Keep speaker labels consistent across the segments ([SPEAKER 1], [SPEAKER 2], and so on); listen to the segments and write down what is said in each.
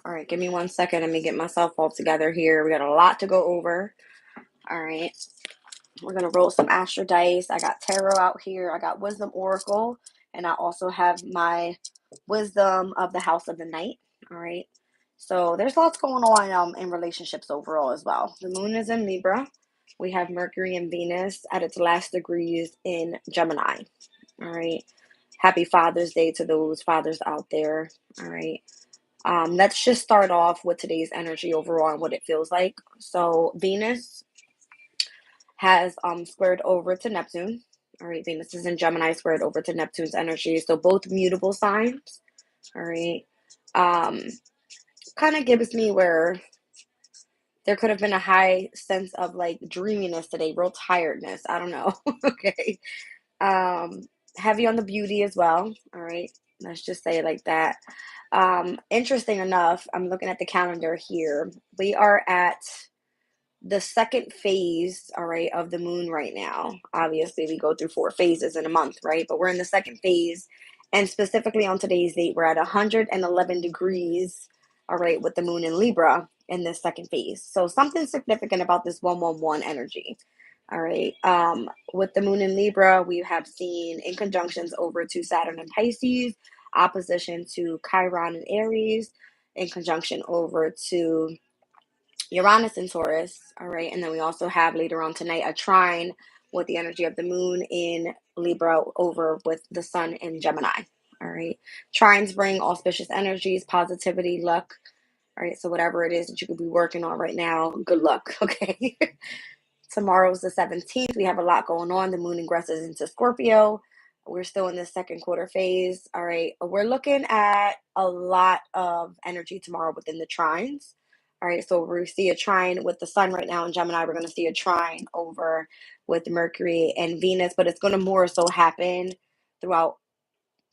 [SPEAKER 1] All right, give me 1 second. Let me get myself all together here. We got a lot to go over. All right, we're gonna roll some Astro dice. I got tarot out here. I got Wisdom Oracle, and I also have my Wisdom of the House of the Night. All right, so there's lots going on in relationships overall as well. The moon is in Libra. We have Mercury and Venus at its last degrees in Gemini. All right, happy Father's Day to those fathers out there. All right. Let's just start off with today's energy overall and what it feels like. So Venus has squared over to Neptune. All right, Venus is in Gemini, squared over to Neptune's energy. So both mutable signs. All right. Um, Kind of gives me where there could have been a high sense of like dreaminess today, real tiredness. I don't know. Okay. Um, Heavy on the beauty as well. All right. Let's just say it like that. Interesting enough, I'm looking at the calendar here. We are at the second phase, all right, of the moon right now. Obviously, we go through 4 phases in a month, right? But we're in the second phase. And specifically on today's date, we're at 111 degrees, all right, with the moon in Libra in this second phase. So something significant about this 111 energy. All right. With the moon in Libra, we have seen in conjunctions over to Saturn and Pisces, opposition to Chiron and Aries, in conjunction over to Uranus and Taurus. All right. And then we also have later on tonight a trine with the energy of the moon in Libra over with the sun in Gemini. All right. Trines bring auspicious energies, positivity, luck. All right. So whatever it is that you could be working on right now, good luck. Okay. Tomorrow's the 17th. We have a lot going on. The moon ingresses into Scorpio. We're still in the second quarter phase. All right. We're looking at a lot of energy tomorrow within the trines. All right. So we see a trine with the sun right now in Gemini. We're going to see a trine over with Mercury and Venus, but it's going to more so happen throughout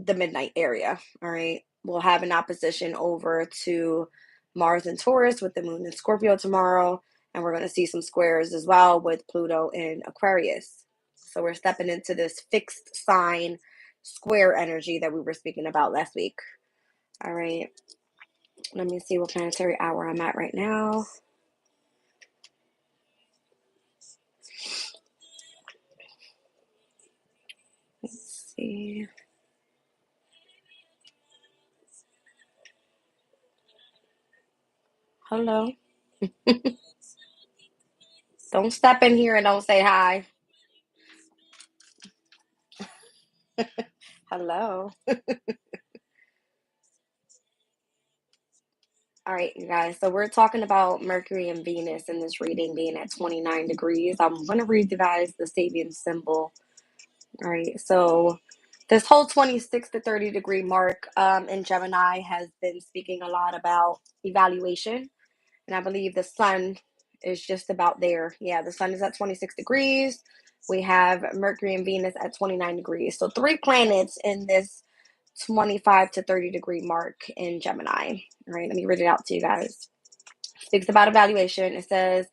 [SPEAKER 1] the midnight area. All right. We'll have an opposition over to Mars and Taurus with the moon in Scorpio tomorrow. And we're going to see some squares as well with Pluto in Aquarius. So we're stepping into this fixed sign square energy that we were speaking about last week. All right. Let me see what planetary hour I'm at right now. Let's see. Hello. Don't step in here and don't say hi. Hello. All right, you guys. So we're talking about Mercury and Venus in this reading being at 29 degrees. I'm going to read you guys the Sabian symbol. All right. So this whole 26 to 30 degree mark in Gemini has been speaking a lot about evaluation. And I believe the sun is just about there. Yeah, the sun is at 26 degrees. We have Mercury and Venus at 29 degrees. So 3 planets in this 25 to 30 degree mark in Gemini. All right, let me read it out to you guys. It speaks about evaluation. It says,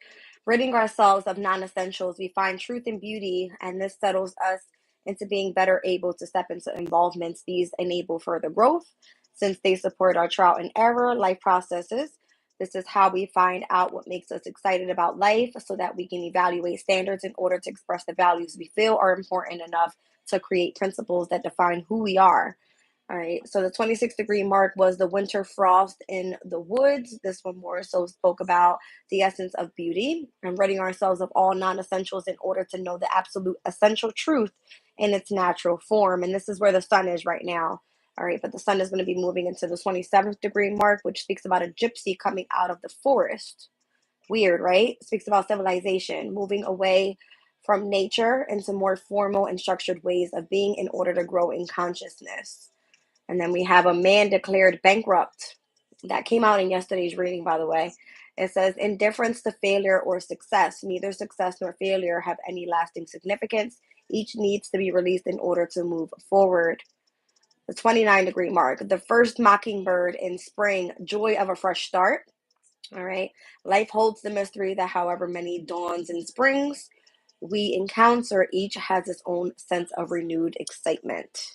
[SPEAKER 1] ridding ourselves of non-essentials, we find truth and beauty, and this settles us into being better able to step into involvements. These enable further growth since they support our trial and error life processes. This is how we find out what makes us excited about life so that we can evaluate standards in order to express the values we feel are important enough to create principles that define who we are. All right, so the 26 degree mark was the winter frost in the woods. This one more so spoke about the essence of beauty and ridding ourselves of all non essentials in order to know the absolute essential truth in its natural form. And this is where the sun is right now. All right, but the sun is going to be moving into the 27th degree mark, which speaks about a gypsy coming out of the forest. Weird, right? It speaks about civilization, moving away from nature into more formal and structured ways of being in order to grow in consciousness. And then we have a man declared bankrupt. That came out in yesterday's reading, by the way. It says, indifference to failure or success. Neither success nor failure have any lasting significance. Each needs to be released in order to move forward. The 29 degree mark. The first mockingbird in spring. Joy of a fresh start. All right. Life holds the mystery that however many dawns and springs we encounter, each has its own sense of renewed excitement.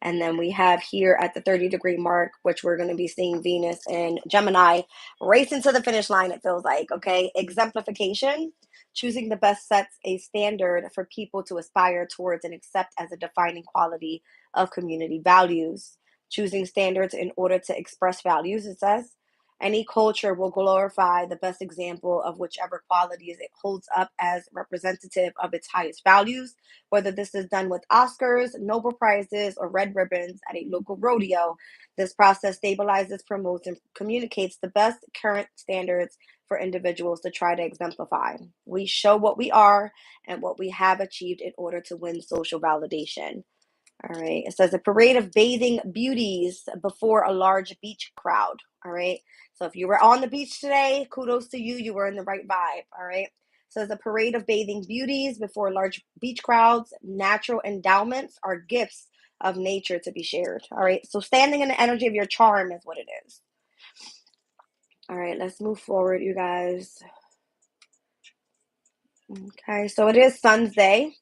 [SPEAKER 1] And then we have here at the 30-degree mark, which we're going to be seeing Venus and Gemini racing to the finish line, it feels like, okay? Exemplification, choosing the best sets a standard for people to aspire towards and accept as a defining quality of community values. Choosing standards in order to express values, it says. Any culture will glorify the best example of whichever qualities it holds up as representative of its highest values, whether this is done with Oscars, Nobel Prizes, or red ribbons at a local rodeo. This process stabilizes, promotes, and communicates the best current standards for individuals to try to exemplify. We show what we are and what we have achieved in order to win social validation. All right. It says a parade of bathing beauties before a large beach crowd. All right. So if you were on the beach today, kudos to you. You were in the right vibe. All right. So it's a parade of bathing beauties before large beach crowds. Natural endowments are gifts of nature to be shared. All right. So standing in the energy of your charm is what it is. All right. Let's move forward, you guys. Okay. So it is Sun's day,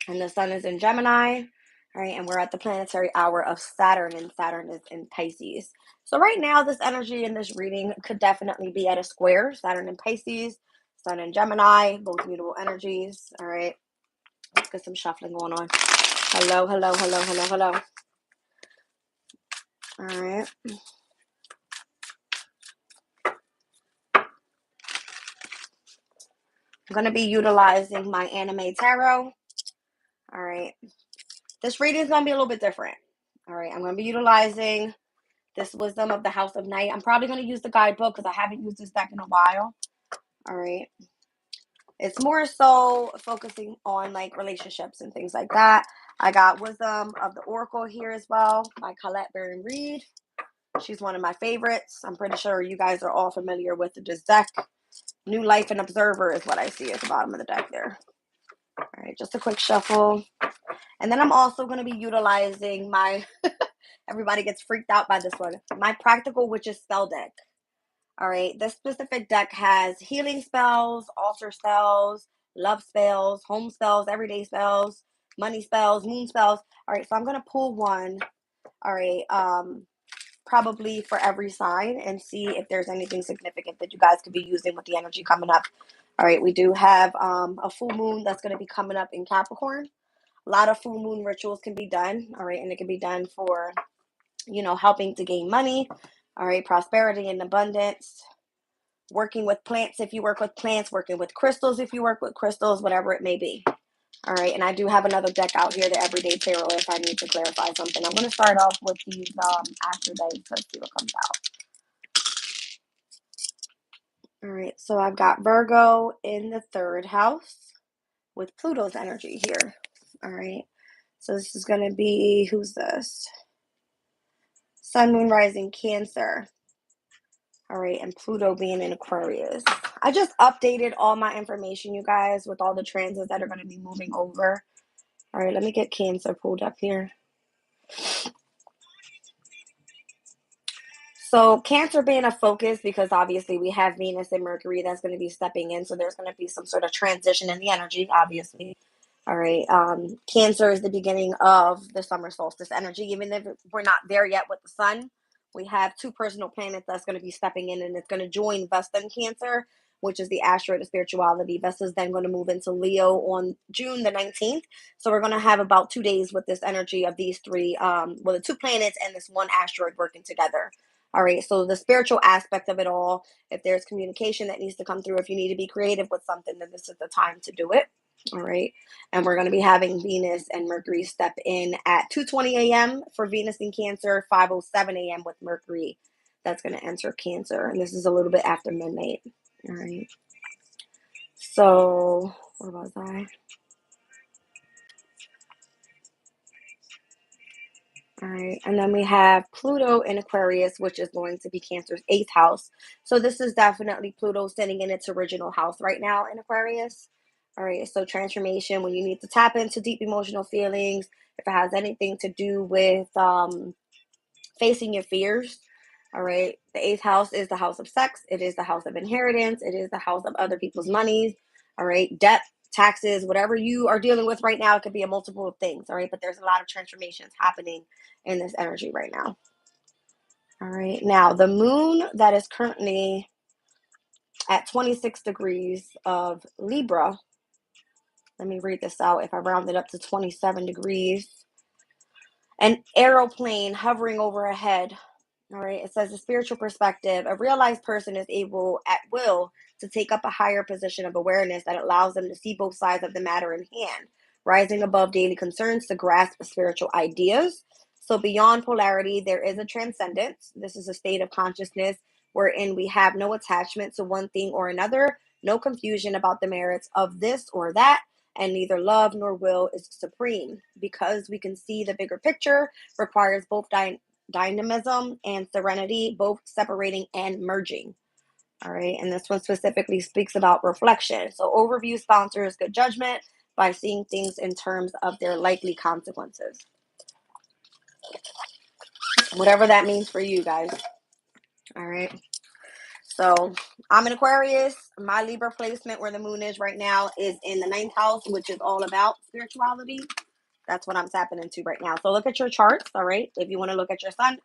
[SPEAKER 1] and the sun is in Gemini. All right, and we're at the planetary hour of Saturn, and Saturn is in Pisces. So right now, this energy in this reading could definitely be at a square. Saturn in Pisces, Sun in Gemini, both mutable energies. All right, let's get some shuffling going on. Hello, hello, hello, hello, hello. All right. I'm going to be utilizing my anime tarot. All right. This reading is going to be a little bit different. All right, I'm going to be utilizing this Wisdom of the House of Night. I'm probably going to use the guidebook because I haven't used this deck in a while. All right. It's more so focusing on like relationships and things like that. I got Wisdom of the Oracle here as well by Colette Baron Reed. She's one of my favorites. I'm pretty sure you guys are all familiar with this deck. New Life and Observer is what I see at the bottom of the deck there. All right, just a quick shuffle. And then I'm also going to be utilizing my, everybody gets freaked out by this one, my Practical Witches spell deck. All right, this specific deck has healing spells, altar spells, love spells, home spells, everyday spells, money spells, moon spells. All right, so I'm going to pull one, all right, probably for every sign and see if there's anything significant that you guys could be using with the energy coming up. All right, we do have a full moon that's going to be coming up in Capricorn. A lot of full moon rituals can be done, all right, and it can be done for, you know, helping to gain money, all right, prosperity and abundance, working with plants if you work with plants, working with crystals if you work with crystals, whatever it may be. All right, and I do have another deck out here, the Everyday Tarot, if I need to clarify something. I'm going to start off with these after days. Let's see what comes out. All right, so I've got Virgo in the 3rd house with Pluto's energy here. All right, so this is going to be, who's this? Sun, Moon, Rising, Cancer. All right, and Pluto being in Aquarius. I just updated all my information, you guys, with all the transits that are going to be moving over. All right, let me get Cancer pulled up here. So Cancer being a focus because obviously we have Venus and Mercury that's going to be stepping in. So there's going to be some sort of transition in the energy, obviously. All right. Cancer is the beginning of the summer solstice energy. Even if we're not there yet with the sun, we have 2 personal planets that's going to be stepping in, and it's going to join Vesta in Cancer, which is the asteroid of spirituality. Vesta is then going to move into Leo on June the 19th. So we're going to have about 2 days with this energy of these 3, the 2 planets and this 1 asteroid working together. All right, so the spiritual aspect of it all, if there's communication that needs to come through, if you need to be creative with something, then this is the time to do it. All right, and we're going to be having Venus and Mercury step in at 2:20 a.m. for Venus in Cancer, 5:07 a.m. with Mercury. That's going to enter Cancer, and this is a little bit after midnight. All right, so where was I? All right, and then we have Pluto in Aquarius, which is going to be Cancer's 8th house. So this is definitely Pluto sitting in its original house right now in Aquarius. All right, so transformation, when you need to tap into deep emotional feelings, if it has anything to do with facing your fears. All right, the 8th house is the house of sex. It is the house of inheritance. It is the house of other people's monies. All right, debt, taxes, whatever you are dealing with right now. It could be a multiple of things, all right? But there's a lot of transformations happening in this energy right now. All right, now the moon that is currently at 26 degrees of Libra. Let me read this out. If I round it up to 27 degrees, an aeroplane hovering overhead. All right. It says the spiritual perspective. A realized person is able at will to take up a higher position of awareness that allows them to see both sides of the matter in hand, rising above daily concerns to grasp spiritual ideas. So beyond polarity, there is a transcendence. This is a state of consciousness wherein we have no attachment to one thing or another, no confusion about the merits of this or that, and neither love nor will is supreme. Because we can see the bigger picture requires both dynamism and serenity, both separating and merging. All right. And this one specifically speaks about reflection. So, overview sponsors good judgment by seeing things in terms of their likely consequences. Whatever that means for you guys. All right. So, I'm in Aquarius. My Libra placement, where the moon is right now, is in the 9th house, which is all about spirituality. That's what I'm tapping into right now. So, look at your charts. All right. If you want to look at your sun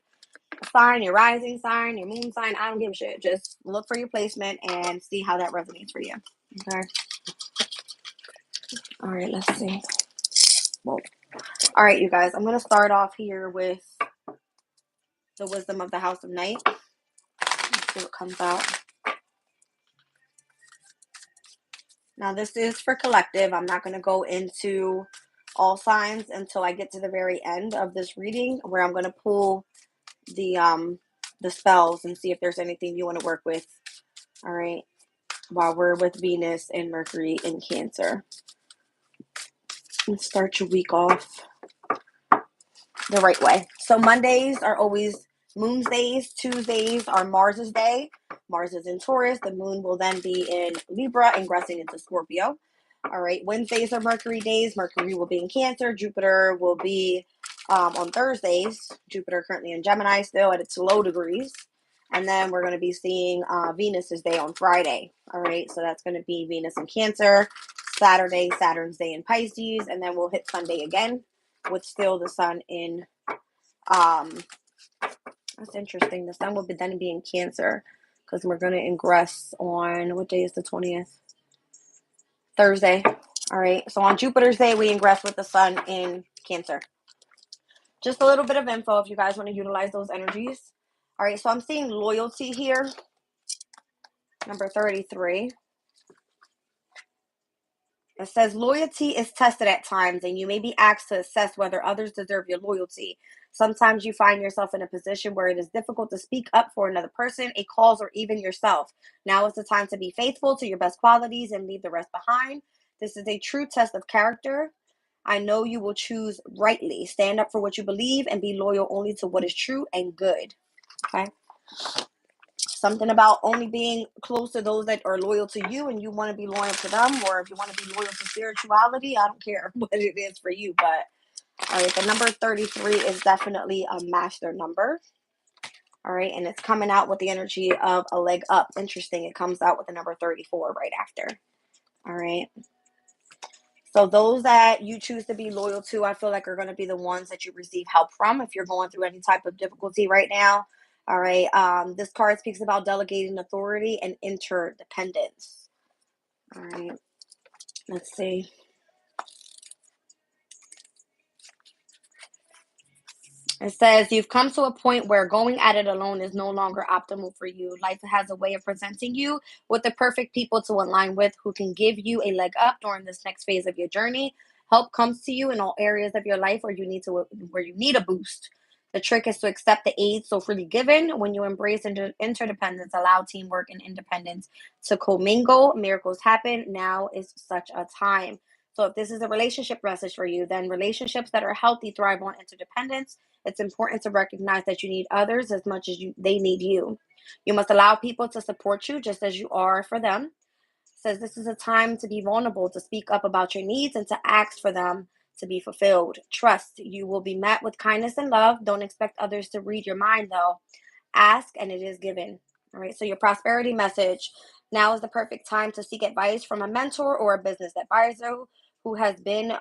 [SPEAKER 1] sign, your rising sign, your moon sign, I don't give a shit. Just look for your placement and see how that resonates for you. Okay. All right, let's see. Well, all right, you guys, I'm going to start off here with the wisdom of the house of night. Let's see what comes out. Now, this is for collective. I'm not going to go into all signs until I get to the very end of this reading, where I'm going to pull the spells and see if there's anything you want to work with. All right. While we're with Venus and Mercury in Cancer. And start your week off the right way. So Mondays are always Moon's days. Tuesdays are Mars's day. Mars is in Taurus. The moon will then be in Libra, ingressing into Scorpio. All right. Wednesdays are Mercury days. Mercury will be in Cancer. Jupiter will be on Thursdays. Jupiter currently in Gemini still at its low degrees. And then we're going to be seeing Venus's day on Friday. All right. So that's going to be Venus in Cancer. Saturday, Saturn's day in Pisces. And then we'll hit Sunday again with still the sun in, that's interesting. The sun will then be in Cancer because we're going to ingress on, what day is the 20th? Thursday. All right. So on Jupiter's day, we ingress with the sun in Cancer. Just a little bit of info if you guys want to utilize those energies. All right. So I'm seeing loyalty here. Number 33. It says loyalty is tested at times, and you may be asked to assess whether others deserve your loyalty. Sometimes you find yourself in a position where it is difficult to speak up for another person, a cause, or even yourself. Now is the time to be faithful to your best qualities and leave the rest behind. This is a true test of character. I know you will choose rightly. Stand up for what you believe and be loyal only to what is true and good. Okay? Something about only being close to those that are loyal to you and you want to be loyal to them, or if you want to be loyal to spirituality, I don't care what it is for you. But all right, the number 33 is definitely a master number. All right, and it's coming out with the energy of a leg up. Interesting. It comes out with the number 34 right after. All right. So those that you choose to be loyal to, I feel like are going to be the ones that you receive help from if you're going through any type of difficulty right now. All right. This card speaks about delegating authority and interdependence. All right. Let's see. It says you've come to a point where going at it alone is no longer optimal for you. Life has a way of presenting you with the perfect people to align with who can give you a leg up during this next phase of your journey. Help comes to you in all areas of your life where you need a boost. The trick is to accept the aid so freely given. When you embrace interdependence, allow teamwork and independence to commingle. Miracles happen. Now is such a time. So if this is a relationship message for you, then relationships that are healthy thrive on interdependence. It's important to recognize that you need others as much as they need you. You must allow people to support you just as you are for them. It says this is a time to be vulnerable, to speak up about your needs, and to ask for them to be fulfilled. Trust you will be met with kindness and love. Don't expect others to read your mind, though. Ask and it is given. All right. So your prosperity message. Now is the perfect time to seek advice from a mentor or a business advisor who has been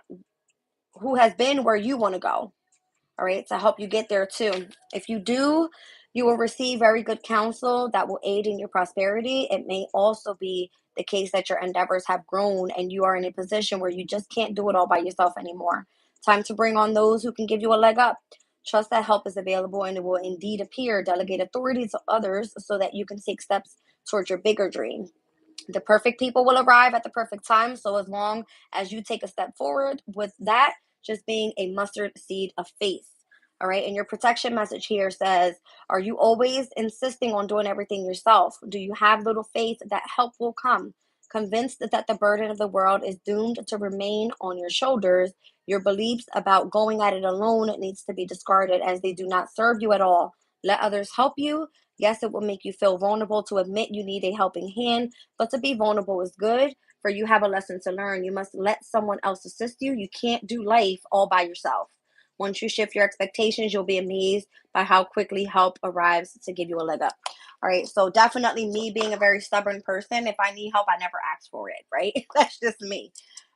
[SPEAKER 1] where you want to go. All right, to help you get there too. If you do, you will receive very good counsel that will aid in your prosperity. It may also be the case that your endeavors have grown and you are in a position where you just can't do it all by yourself anymore. Time to bring on those who can give you a leg up. Trust that help is available and it will indeed appear. Delegate authority to others so that you can take steps towards your bigger dream. The perfect people will arrive at the perfect time. So as long as you take a step forward with that, just being a mustard seed of faith. All right. And your protection message here says, are you always insisting on doing everything yourself? Do you have little faith that help will come? Convinced that the burden of the world is doomed to remain on your shoulders, your beliefs about going at it alone needs to be discarded as they do not serve you at all. Let others help you. Yes, it will make you feel vulnerable to admit you need a helping hand, but to be vulnerable is good, for you have a lesson to learn. You must let someone else assist you. You can't do life all by yourself. Once you shift your expectations, you'll be amazed by how quickly help arrives to give you a leg up. All right, so definitely me being a very stubborn person, if I need help, I never ask for it, right? That's just me.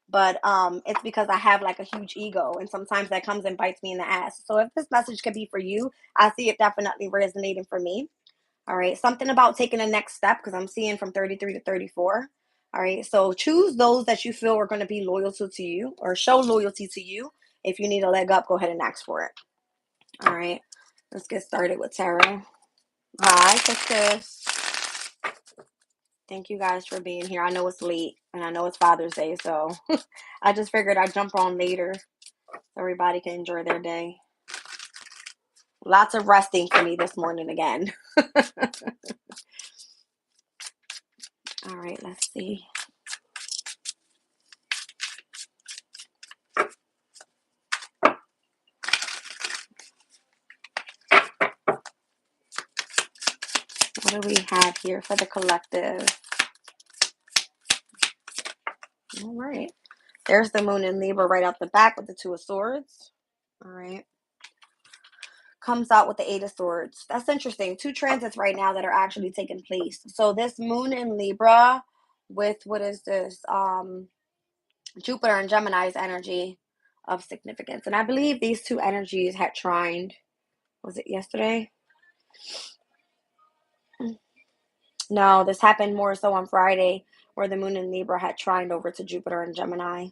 [SPEAKER 1] But it's because I have like a huge ego, and sometimes that comes and bites me in the ass. So if this message could be for you, I see it definitely resonating for me. All right. Something about taking the next step because I'm seeing from 33 to 34. All right. So choose those that you feel are going to be loyal to you or show loyalty to you. If you need a leg up, go ahead and ask for it. All right. Let's get started with tarot. Hi, sisters. Thank you guys for being here. I know it's late and I know it's Father's Day. So I just figured I'd jump on later so everybody can enjoy their day. Lots of resting for me this morning again. All right. Let's see. What do we have here for the collective? All right. There's the moon in Libra right out the back with the Two of Swords. All right. Comes out with the Eight of Swords. That's interesting. Two transits right now that are actually taking place. So this moon in Libra with what is this? Jupiter and Gemini's energy of significance. And I believe these two energies had trined. Was it yesterday? No, this happened more so on Friday where the moon in Libra had trined over to Jupiter and Gemini.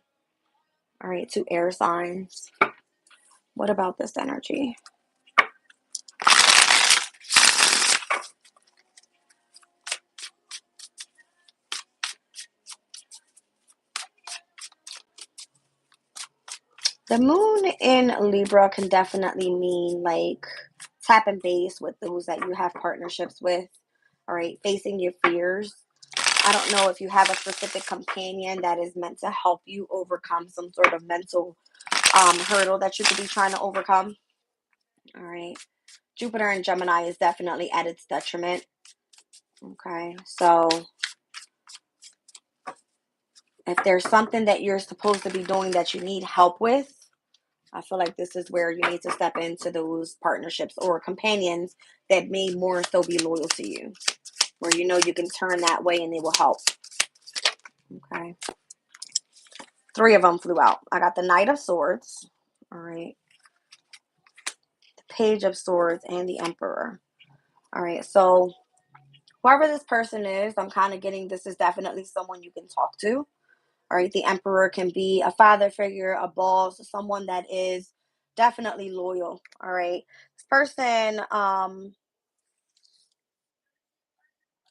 [SPEAKER 1] All right, two air signs. What about this energy? The moon in Libra can definitely mean like tapping base with those that you have partnerships with. All right, facing your fears. I don't know if you have a specific companion that is meant to help you overcome some sort of mental hurdle that you could be trying to overcome. All right. Jupiter and Gemini is definitely at its detriment. Okay. So if there's something that you're supposed to be doing that you need help with, I feel like this is where you need to step into those partnerships or companions that may more so be loyal to you, where you know you can turn that way and they will help. Okay. Three of them flew out. I got the Knight of Swords. All right. The Page of Swords and the Emperor. All right. So whoever this person is, I'm kind of getting this is definitely someone you can talk to. All right. The Emperor can be a father figure, a boss, someone that is definitely loyal. All right. This person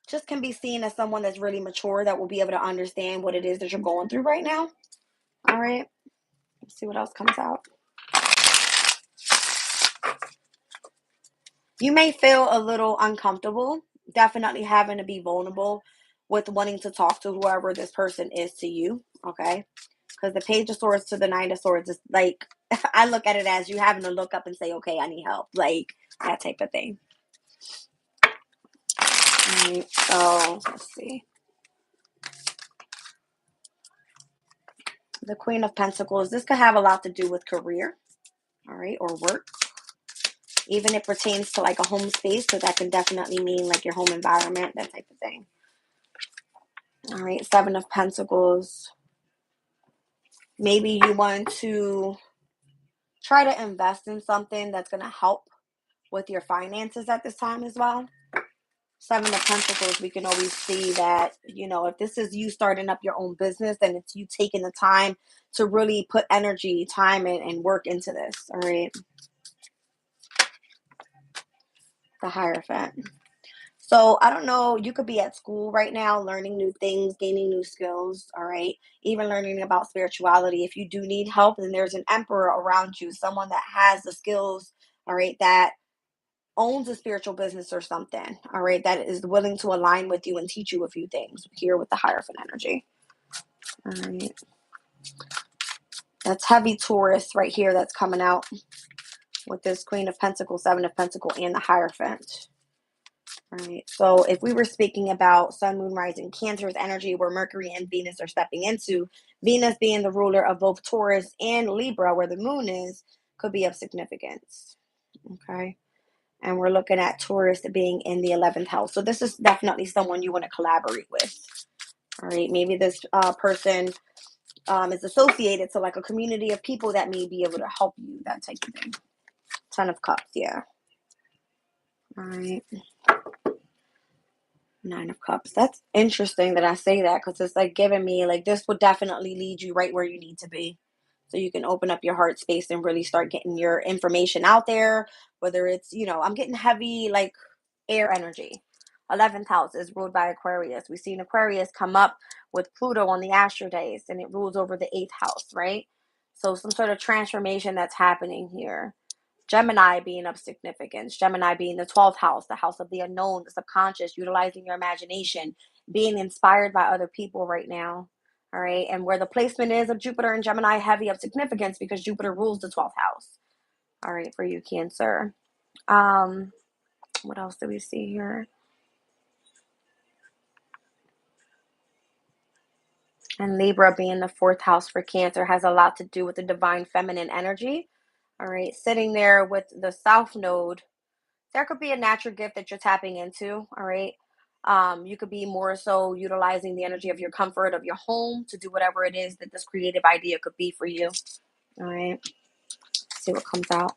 [SPEAKER 1] just can be seen as someone that's really mature that will be able to understand what it is that you're going through right now. All right. Let's see what else comes out. You may feel a little uncomfortable, definitely having to be vulnerable with wanting to talk to whoever this person is to you. Okay. Because the Page of Swords to the Knight of Swords is like, I look at it as you having to look up and say, okay, I need help. Like that type of thing. All right. So let's see. The Queen of Pentacles. This could have a lot to do with career. All right. Or work. Even it pertains to like a home space. So that can definitely mean like your home environment, that type of thing. All right, Seven of Pentacles. Maybe you want to try to invest in something that's going to help with your finances at this time as well. Seven of Pentacles, we can always see that, you know, if this is you starting up your own business, then it's you taking the time to really put energy, time, and work into this. All right. The Hierophant. So I don't know, you could be at school right now, learning new things, gaining new skills. All right. Even learning about spirituality. If you do need help, then there's an emperor around you, someone that has the skills, all right, that owns a spiritual business or something, all right, that is willing to align with you and teach you a few things here with the Hierophant energy. All right. That's heavy Taurus right here that's coming out with this Queen of Pentacles, Seven of Pentacles, and the Hierophant. All right. So if we were speaking about Sun, Moon, Rising, Cancer's energy, where Mercury and Venus are stepping into, Venus being the ruler of both Taurus and Libra, where the moon is, could be of significance. Okay. And we're looking at Taurus being in the 11th house. So this is definitely someone you want to collaborate with. All right. Maybe this person is associated to like a community of people that may be able to help you, that type of thing. Ten of Cups. Yeah. All right. Nine of Cups. That's interesting that I say that, because it's like giving me like this would definitely lead you right where you need to be. So you can open up your heart space and really start getting your information out there. Whether it's, you know, I'm getting heavy like air energy. 11th house is ruled by Aquarius. We've seen Aquarius come up with Pluto on the astro days, and it rules over the 8th house, right? So some sort of transformation that's happening here. Gemini being of significance. Gemini being the 12th house, the house of the unknown, the subconscious, utilizing your imagination, being inspired by other people right now. All right. And where the placement is of Jupiter and Gemini, heavy of significance because Jupiter rules the 12th house. All right. For you, Cancer. What else do we see here? And Libra being the 4th house for Cancer has a lot to do with the divine feminine energy. All right. Sitting there with the South Node, there could be a natural gift that you're tapping into. All right. You could be more so utilizing the energy of your comfort of your home to do whatever it is that this creative idea could be for you. All right. Let's see what comes out.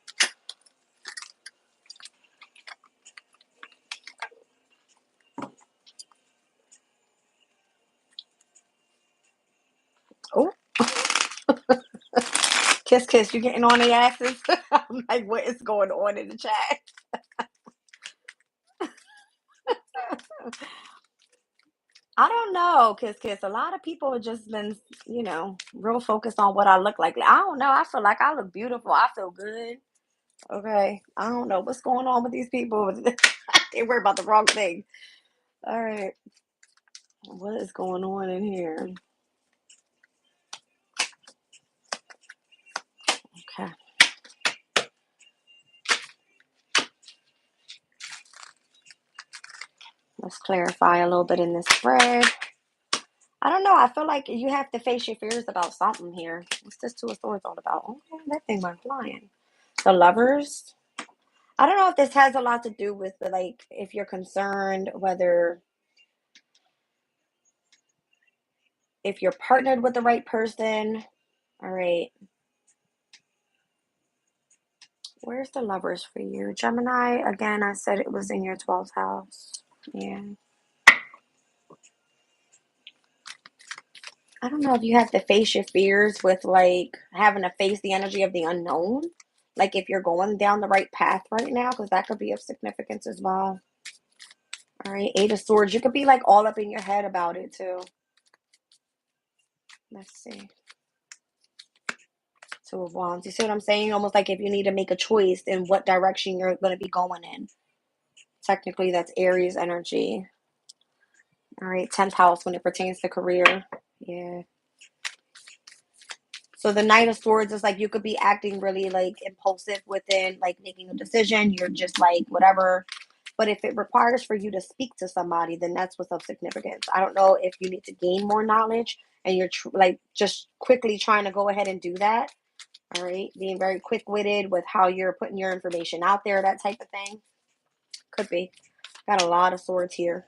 [SPEAKER 1] Oh, kiss, kiss. You getting on the asses? I'm like, what is going on in the chat? I don't know, kiss, kiss. A lot of people have just been, you know, real focused on what I look like. I don't know. I feel like I look beautiful. I feel good. Okay. I don't know what's going on with these people. They worry about the wrong thing. All right. What is going on in here? Okay. Let's clarify a little bit in this spread. I don't know. I feel like you have to face your fears about something here. What's this Two of Swords all about? Oh, that thing went flying. The Lovers. I don't know if this has a lot to do with the, like, if you're concerned whether if you're partnered with the right person. All right. Where's the Lovers for you? Gemini, again, I said it was in your 12th house. Yeah. I don't know if you have to face your fears with like having to face the energy of the unknown. Like if you're going down the right path right now, because that could be of significance as well. All right, Eight of Swords. You could be like all up in your head about it too. Let's see. Two of Wands. You see what I'm saying? Almost like if you need to make a choice in what direction you're going to be going in. Technically, that's Aries energy. All right, 10th house when it pertains to career. Yeah. So the Knight of Swords is like you could be acting really like impulsive within like making a decision. You're just like whatever. But if it requires for you to speak to somebody, then that's what's of significance. I don't know if you need to gain more knowledge and you're like just quickly trying to go ahead and do that. All right. Being very quick witted with how you're putting your information out there, that type of thing. Could be. Got a lot of swords here.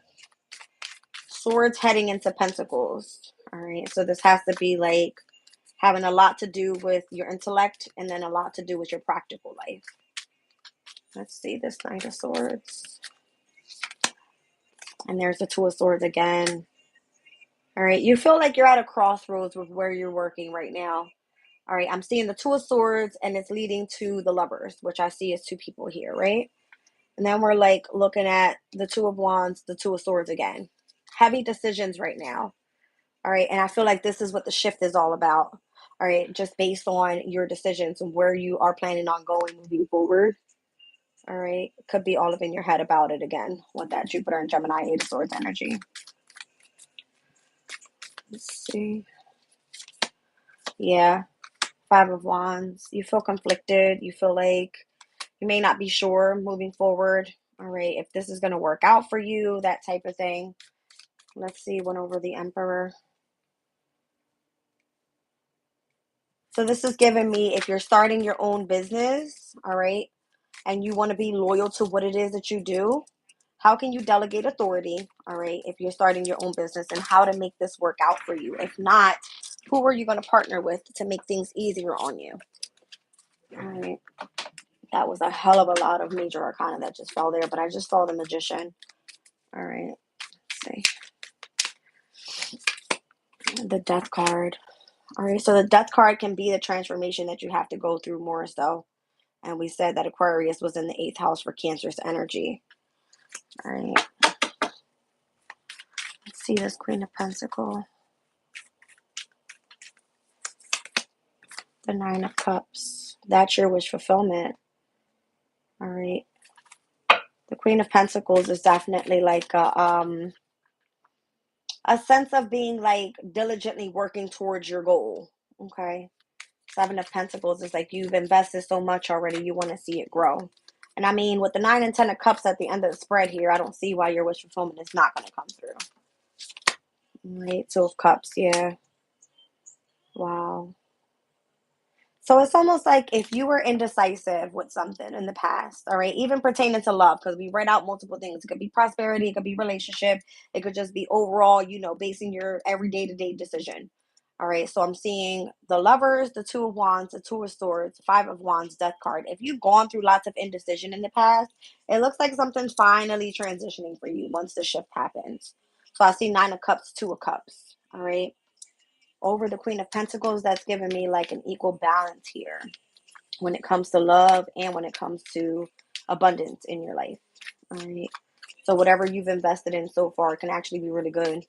[SPEAKER 1] Swords heading into Pentacles. All right, so this has to be like having a lot to do with your intellect and then a lot to do with your practical life. Let's see this Knight of Swords. And there's the Two of Swords again. All right, you feel like you're at a crossroads with where you're working right now. All right, I'm seeing the Two of Swords and it's leading to the Lovers, which I see as two people here, right? And then we're like looking at the Two of Wands, the Two of Swords again. Heavy decisions right now. All right, and I feel like this is what the shift is all about. All right, just based on your decisions and where you are planning on going moving forward. All right, could be all up in your head about it again with that Jupiter and Gemini, Eight of Swords energy. Let's see. Yeah, Five of Wands. You feel conflicted. You feel like you may not be sure moving forward. All right, if this is going to work out for you, that type of thing. Let's see, went over the Emperor. So this is giving me, if you're starting your own business, all right, and you want to be loyal to what it is that you do, how can you delegate authority, all right, if you're starting your own business, and how to make this work out for you? If not, who are you going to partner with to make things easier on you? All right. That was a hell of a lot of major arcana that just fell there, but I just saw the Magician. All right. Let's see. The Death card. All right. So the Death card can be the transformation that you have to go through more so. And we said that Aquarius was in the 8th house for Cancer's energy. All right. Let's see this Queen of Pentacles. The Nine of Cups. That's your wish fulfillment. All right. The Queen of Pentacles is definitely like a sense of being like diligently working towards your goal. Okay. Seven of Pentacles is like you've invested so much already, you want to see it grow. And I mean, with the 9 and 10 of Cups at the end of the spread here, I don't see why your wish fulfillment is not going to come through. All right. Two of Cups. Yeah. Wow. So it's almost like if you were indecisive with something in the past, all right, even pertaining to love, because we read out multiple things. It could be prosperity, it could be relationship, it could just be overall, basing your every day-to-day decision. All right, so I'm seeing the Lovers, the Two of Wands, the Two of Swords, Five of Wands, Death card. If you've gone through lots of indecision in the past, it looks like something's finally transitioning for you once the shift happens. So I see Nine of Cups, Two of Cups, all right? Over the Queen of Pentacles, that's giving me like an equal balance here when it comes to love and when it comes to abundance in your life. All right. So whatever you've invested in so far can actually be really good.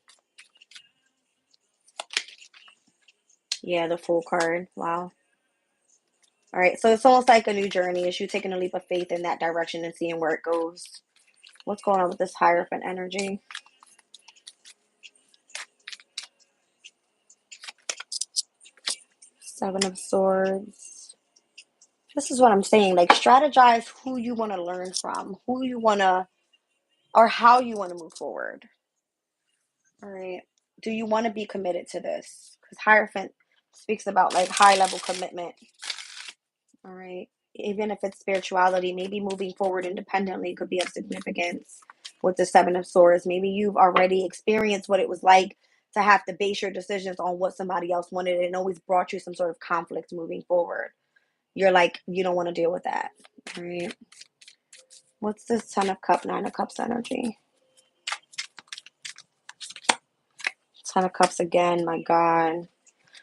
[SPEAKER 1] Yeah, the Fool card. Wow. All right. So it's almost like a new journey. It's you taking a leap of faith in that direction and seeing where it goes. What's going on with this Hierophant energy? Seven of Swords. This is what I'm saying. Like, strategize who you want to learn from, who you want to, or how you want to move forward. All right. Do you want to be committed to this? Because Hierophant speaks about like high level commitment. All right. Even if it's spirituality, maybe moving forward independently could be of significance with the Seven of Swords. Maybe you've already experienced what it was like to have to base your decisions on what somebody else wanted and always brought you some sort of conflict moving forward. You're like, you don't want to deal with that. All right. What's this Ten of Cups, Nine of Cups energy? Ten of Cups again, my God.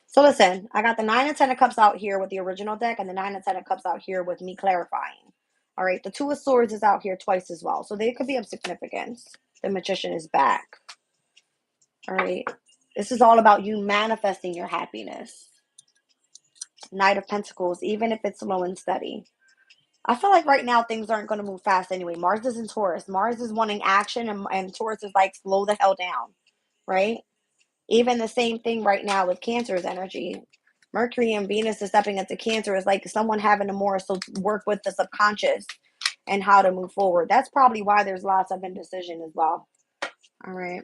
[SPEAKER 1] So listen, I got the 9 and 10 of Cups out here with the original deck and the 9 and 10 of Cups out here with me clarifying. All right, the Two of Swords is out here twice as well. So they could be of significance. The Magician is back. All right. This is all about you manifesting your happiness. Knight of Pentacles, even if it's slow and steady. I feel like right now things aren't going to move fast anyway. Mars is in Taurus. Mars is wanting action and Taurus is like, slow the hell down. Right? Even the same thing right now with Cancer's energy. Mercury and Venus is stepping into Cancer is like someone having to more so work with the subconscious and how to move forward. That's probably why there's lots of indecision as well. All right.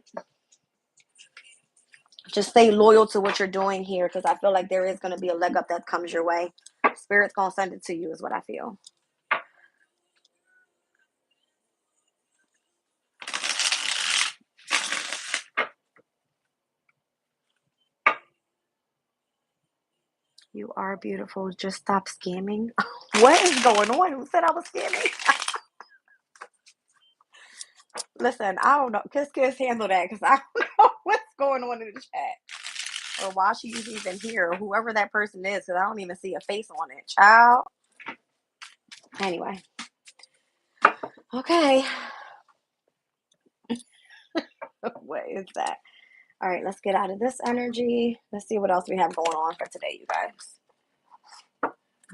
[SPEAKER 1] Just stay loyal to what you're doing here because I feel like there is going to be a leg up that comes your way. Spirit's going to send it to you is what I feel. You are beautiful. Just stop scamming. What is going on? Who said I was scamming? Listen, I don't know. Kiss handle that because I don't know what's going on in the chat or why she's even here or whoever that person is because I don't even see a face on it. Child. Anyway. Okay. What is that? All right, let's get out of this energy. Let's see what else we have going on for today, you guys.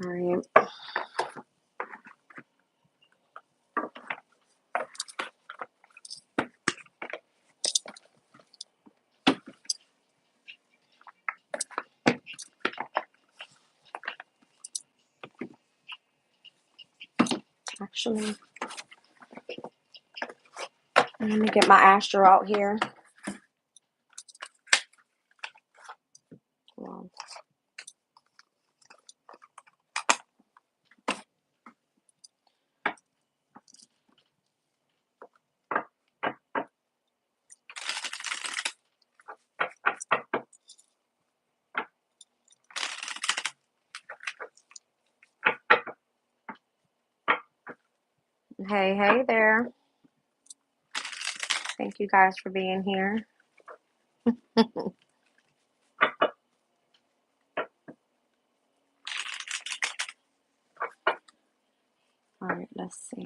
[SPEAKER 1] All right. Actually, let me get my Astro out here. Hold on. Hey there. Thank you guys for being here. All right, let's see.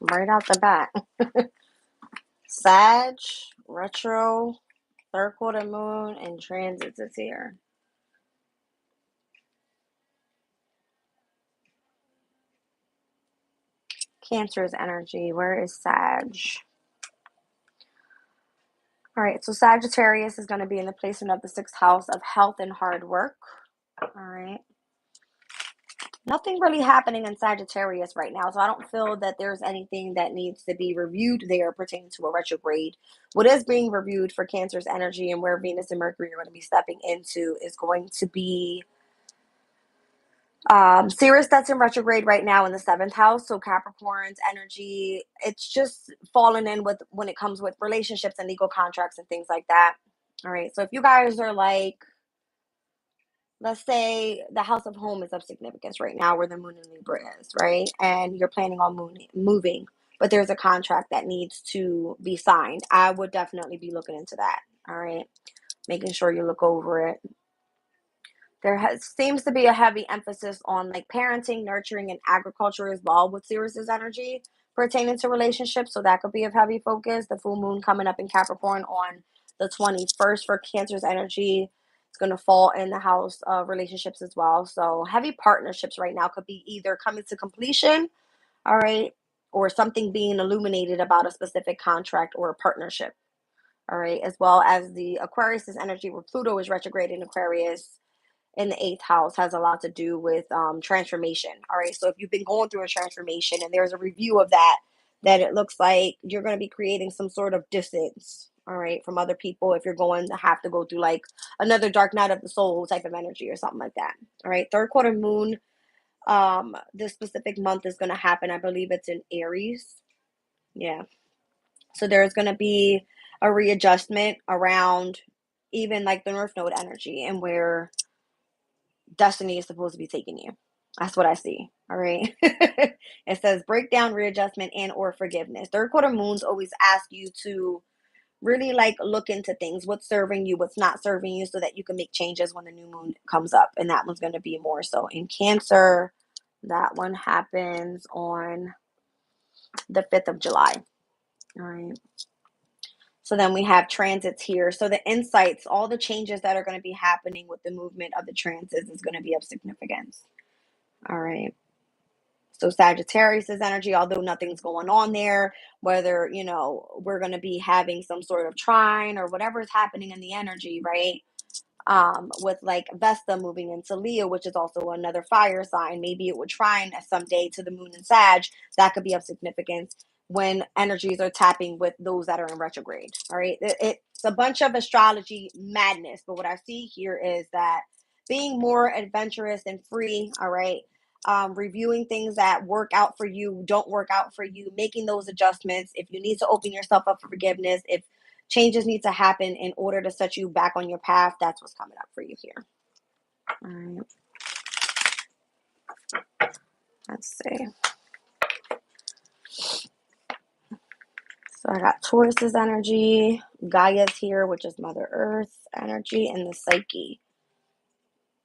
[SPEAKER 1] Right out the bat. Sag, retro, third quarter moon, and transits is here. Cancer's energy. Where is Sag? All right, so Sagittarius is going to be in the placement of the 6th house of health and hard work. All right. Nothing really happening in Sagittarius right now, so I don't feel that there's anything that needs to be reviewed there pertaining to a retrograde. What is being reviewed for Cancer's energy and where Venus and Mercury are going to be stepping into is going to be Sirius that's in retrograde right now in the 7th house. So Capricorn's energy, it's just falling in with when it comes with relationships and legal contracts and things like that. All right. So if you guys are like, let's say the house of home is of significance right now where the moon in Libra is, right? And you're planning on moving, but there's a contract that needs to be signed. I would definitely be looking into that. All right. Making sure you look over it. There seems to be a heavy emphasis on like parenting, nurturing, and agriculture as well with Sirius's energy pertaining to relationships. So that could be a heavy focus. The full moon coming up in Capricorn on the 21st for Cancer's energy. It's going to fall in the house of relationships as well. So heavy partnerships right now could be either coming to completion, all right, or something being illuminated about a specific contract or a partnership, all right, as well as the Aquarius's energy where Pluto is retrograde in Aquarius in the 8th house has a lot to do with transformation. All right. So if you've been going through a transformation and there's a review of that, that it looks like you're going to be creating some sort of distance. All right. From other people, if you're going to have to go through like another dark night of the soul type of energy or something like that. All right. Third quarter moon. This specific month is going to happen. I believe it's in Aries. Yeah. So there's going to be a readjustment around even like the North Node energy and where destiny is supposed to be taking you. That's what I see. All right. It says breakdown, readjustment, and or forgiveness. Third quarter moons always ask you to really like look into things, what's serving you, what's not serving you, so that you can make changes when the new moon comes up. And that one's going to be more so in Cancer. That one happens on the 5th of July. All right. So then we have transits here. So the insights, all the changes that are going to be happening with the movement of the transits is going to be of significance. All right. So Sagittarius's energy, although nothing's going on there, whether, we're going to be having some sort of trine or whatever is happening in the energy, right? With like Vesta moving into Leo, which is also another fire sign. Maybe it would trine someday to the moon in Sag. That could be of significance when energies are tapping with those that are in retrograde. All right. It's a bunch of astrology madness. But what I see here is that being more adventurous and free, all right, reviewing things that work out for you, don't work out for you, making those adjustments. If you need to open yourself up for forgiveness, if changes need to happen in order to set you back on your path, that's what's coming up for you here. All right. Let's see. So I got Taurus's energy, Gaia's here, which is Mother Earth's energy, and the Psyche.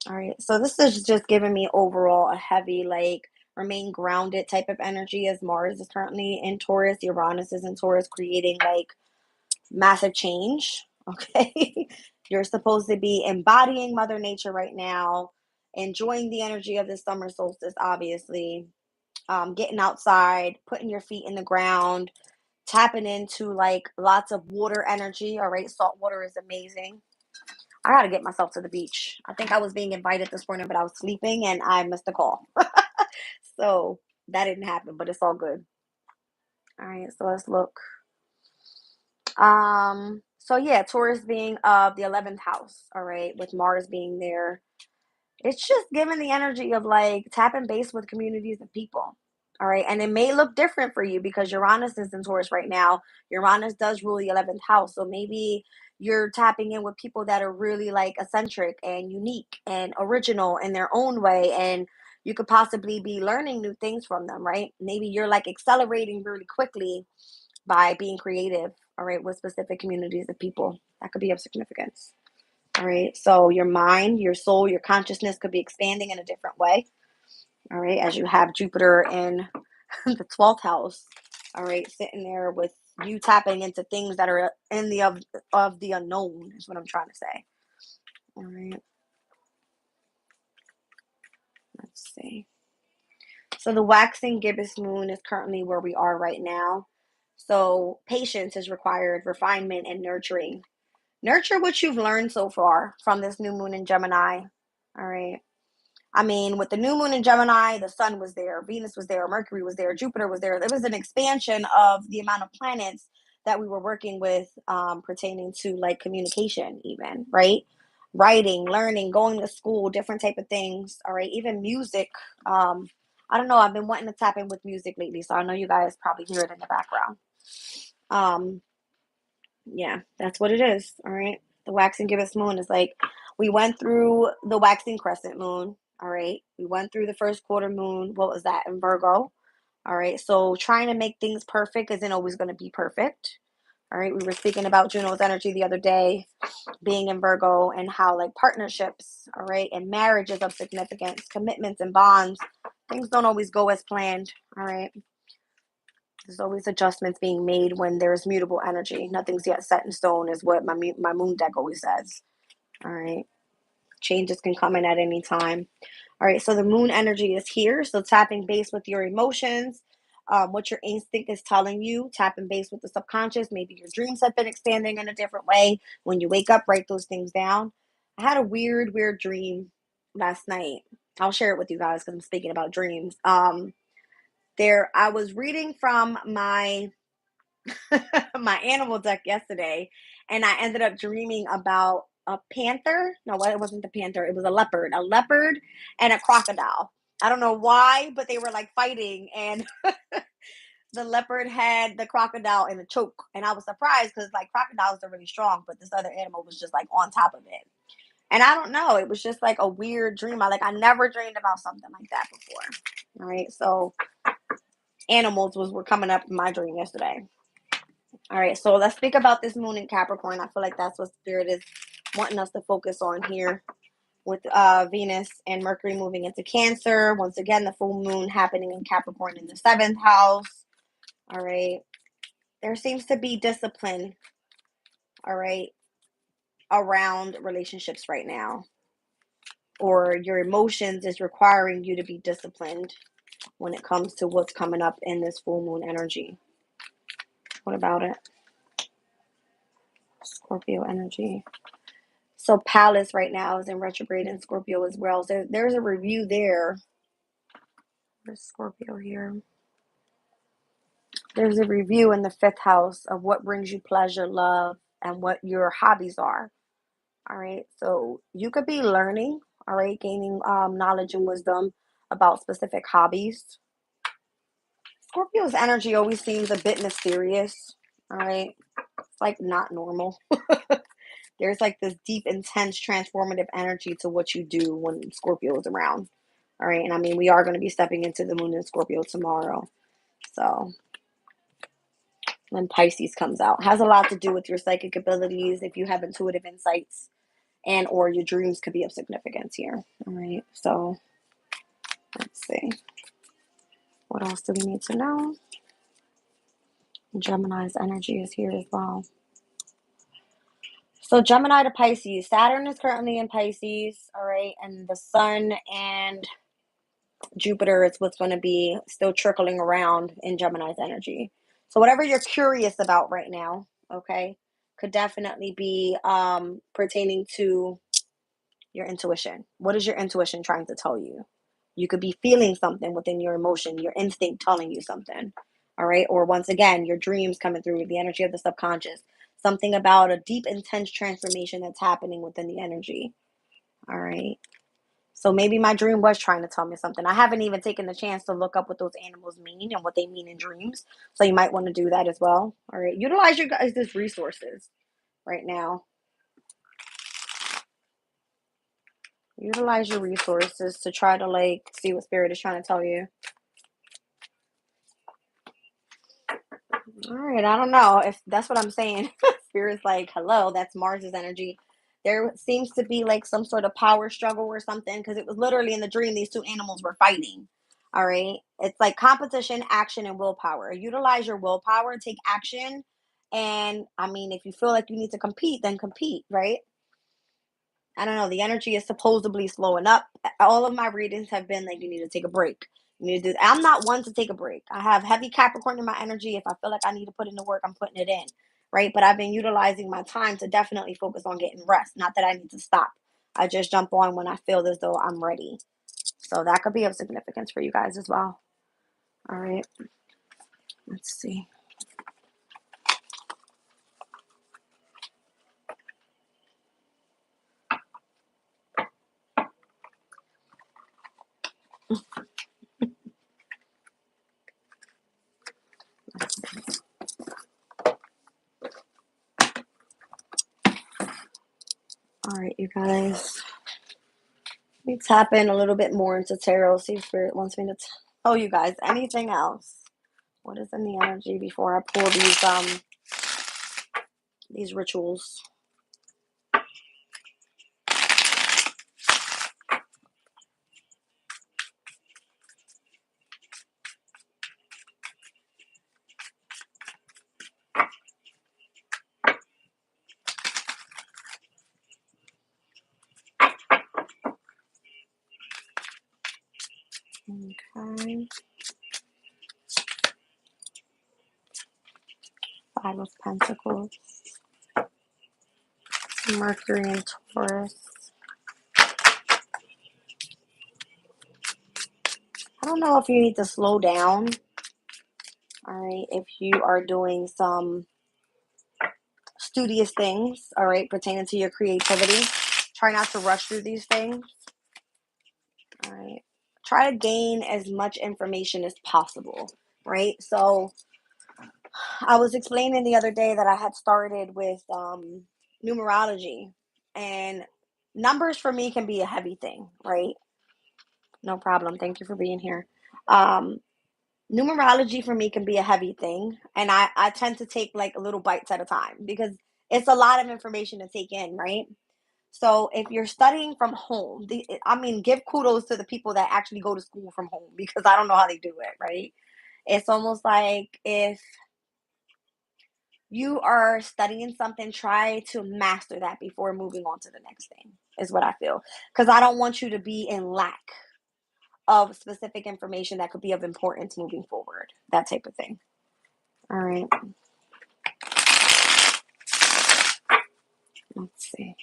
[SPEAKER 1] All right. So this is just giving me overall a heavy, like, remain grounded type of energy, as Mars is currently in Taurus. Uranus is in Taurus, creating like massive change. Okay. You're supposed to be embodying Mother Nature right now, enjoying the energy of the summer solstice, obviously, getting outside, putting your feet in the ground, tapping into like lots of water energy. All right. Salt water is amazing. I got to get myself to the beach. I think I was being invited this morning, but I was sleeping and I missed the call. So that didn't happen, but it's all good. All right. So let's look. So yeah, Taurus being of the 11th house, all right, with Mars being there. It's just giving the energy of like tapping base with communities of people. All right. And it may look different for you because Uranus is in Taurus right now. Uranus does rule the 11th house. So maybe you're tapping in with people that are really like eccentric and unique and original in their own way. And you could possibly be learning new things from them, right? Maybe you're like accelerating really quickly by being creative, all right, with specific communities of people. That could be of significance. All right. So your mind, your soul, your consciousness could be expanding in a different way. All right. As you have Jupiter in the 12th house. All right. Sitting there with you tapping into things that are in the of the unknown is what I'm trying to say. All right. Let's see. So the waxing gibbous moon is currently where we are right now. So patience is required, refinement and nurturing. Nurture what you've learned so far from this new moon in Gemini. All right. I mean, with the new moon in Gemini, the sun was there, Venus was there, Mercury was there, Jupiter was there. There was an expansion of the amount of planets that we were working with, pertaining to like communication, even, right? Writing, learning, going to school, different type of things. All right. Even music. I don't know. I've been wanting to tap in with music lately, so I know you guys probably hear it in the background. Um, yeah, that's what it is. All right. The waxing gibbous moon is like we went through the waxing crescent moon. All right. We went through the first quarter moon. What was that in Virgo? All right. So trying to make things perfect isn't always going to be perfect. All right. We were speaking about Juno's energy the other day, being in Virgo, and how like partnerships, all right, and marriages of significance, commitments and bonds, things don't always go as planned. All right. There's always adjustments being made when there's mutable energy. Nothing's yet set in stone, is what my moon deck always says. All right. Changes can come in at any time. All right. So the moon energy is here. So tapping base with your emotions, what your instinct is telling you, tapping base with the subconscious. Maybe your dreams have been expanding in a different way. When you wake up, write those things down. I had a weird dream last night. I'll share it with you guys because I'm speaking about dreams. There, I was reading from my my animal deck yesterday, and I ended up dreaming about a panther. No, it wasn't the panther. It was a leopard and a crocodile. I don't know why, but they were like fighting, and the leopard had the crocodile in a choke. And I was surprised because like crocodiles are really strong, but this other animal was just like on top of it. And I don't know, it was just like a weird dream. I never dreamed about something like that before. All right, so animals were coming up in my dream yesterday. All right, so let's speak about this moon in Capricorn. I feel like that's what Spirit is wanting us to focus on here, with Venus and Mercury moving into Cancer. Once again, the full moon happening in Capricorn in the 7th house. All right, there seems to be discipline, all right, around relationships right now, or your emotions is requiring you to be disciplined when it comes to what's coming up in this full moon energy. What about it? Scorpio energy. So Pallas right now is in retrograde in Scorpio as well. So there's a review there. Where's Scorpio here? There's a review in the 5th house of what brings you pleasure, love, and what your hobbies are. All right. So you could be learning, all right, gaining knowledge and wisdom about specific hobbies. Scorpio's energy always seems a bit mysterious. All right. It's like not normal. There's like this deep, intense, transformative energy to what you do when Scorpio is around. All right. And I mean, we are going to be stepping into the moon in Scorpio tomorrow. So when Pisces comes out, has a lot to do with your psychic abilities. If you have intuitive insights and or your dreams could be of significance here. All right. So let's see. What else do we need to know? Gemini's energy is here as well. So Gemini to Pisces. Saturn is currently in Pisces, all right? And the sun and Jupiter is what's going to be still trickling around in Gemini's energy. So whatever you're curious about right now, okay, could definitely be pertaining to your intuition. What is your intuition trying to tell you? You could be feeling something within your emotion, your instinct telling you something. All right. Or once again, your dreams coming through, the energy of the subconscious, something about a deep, intense transformation that's happening within the energy. All right. So maybe my dream was trying to tell me something. I haven't even taken the chance to look up what those animals mean and what they mean in dreams. So you might want to do that as well. All right. Utilize your guys' resources right now. Utilize your resources to try to like see what spirit is trying to tell you. All right, I don't know if that's what I'm saying. Spirit's like, hello, that's Mars's energy. There seems to be like some sort of power struggle or something because it was literally in the dream these two animals were fighting. All right, it's like competition, action, and willpower. Utilize your willpower, take action, and I mean, if you feel like you need to compete, then compete, right? I don't know. The energy is supposedly slowing up. All of my readings have been like you need to take a break. You need to do. I'm not one to take a break. I have heavy Capricorn in my energy. If I feel like I need to put in the work, I'm putting it in, right? But I've been utilizing my time to definitely focus on getting rest. Not that I need to stop. I just jump on when I feel as though I'm ready. So that could be of significance for you guys as well. All right. Let's see. All right, you guys. Let me tap in a little bit more into tarot. See if Spirit wants me to tell you guys anything else. What is in the energy before I pull these rituals? Okay. Five of Pentacles. Mercury and Taurus. I don't know if you need to slow down. All right. If you are doing some studious things, all right, pertaining to your creativity, try not to rush through these things. All right. Try to gain as much information as possible, right? So I was explaining the other day that I had started with numerology, and numbers for me can be a heavy thing, right? No problem. Thank you for being here. Um, Numerology for me can be a heavy thing, and I tend to take like little bites at a time because it's a lot of information to take in, right? So if you're studying from home, I mean, give kudos to the people that actually go to school from home because I don't know how they do it, right? It's almost like if you are studying something, try to master that before moving on to the next thing, is what I feel. Because I don't want you to be in lack of specific information that could be of importance moving forward, that type of thing. All right. Let's see.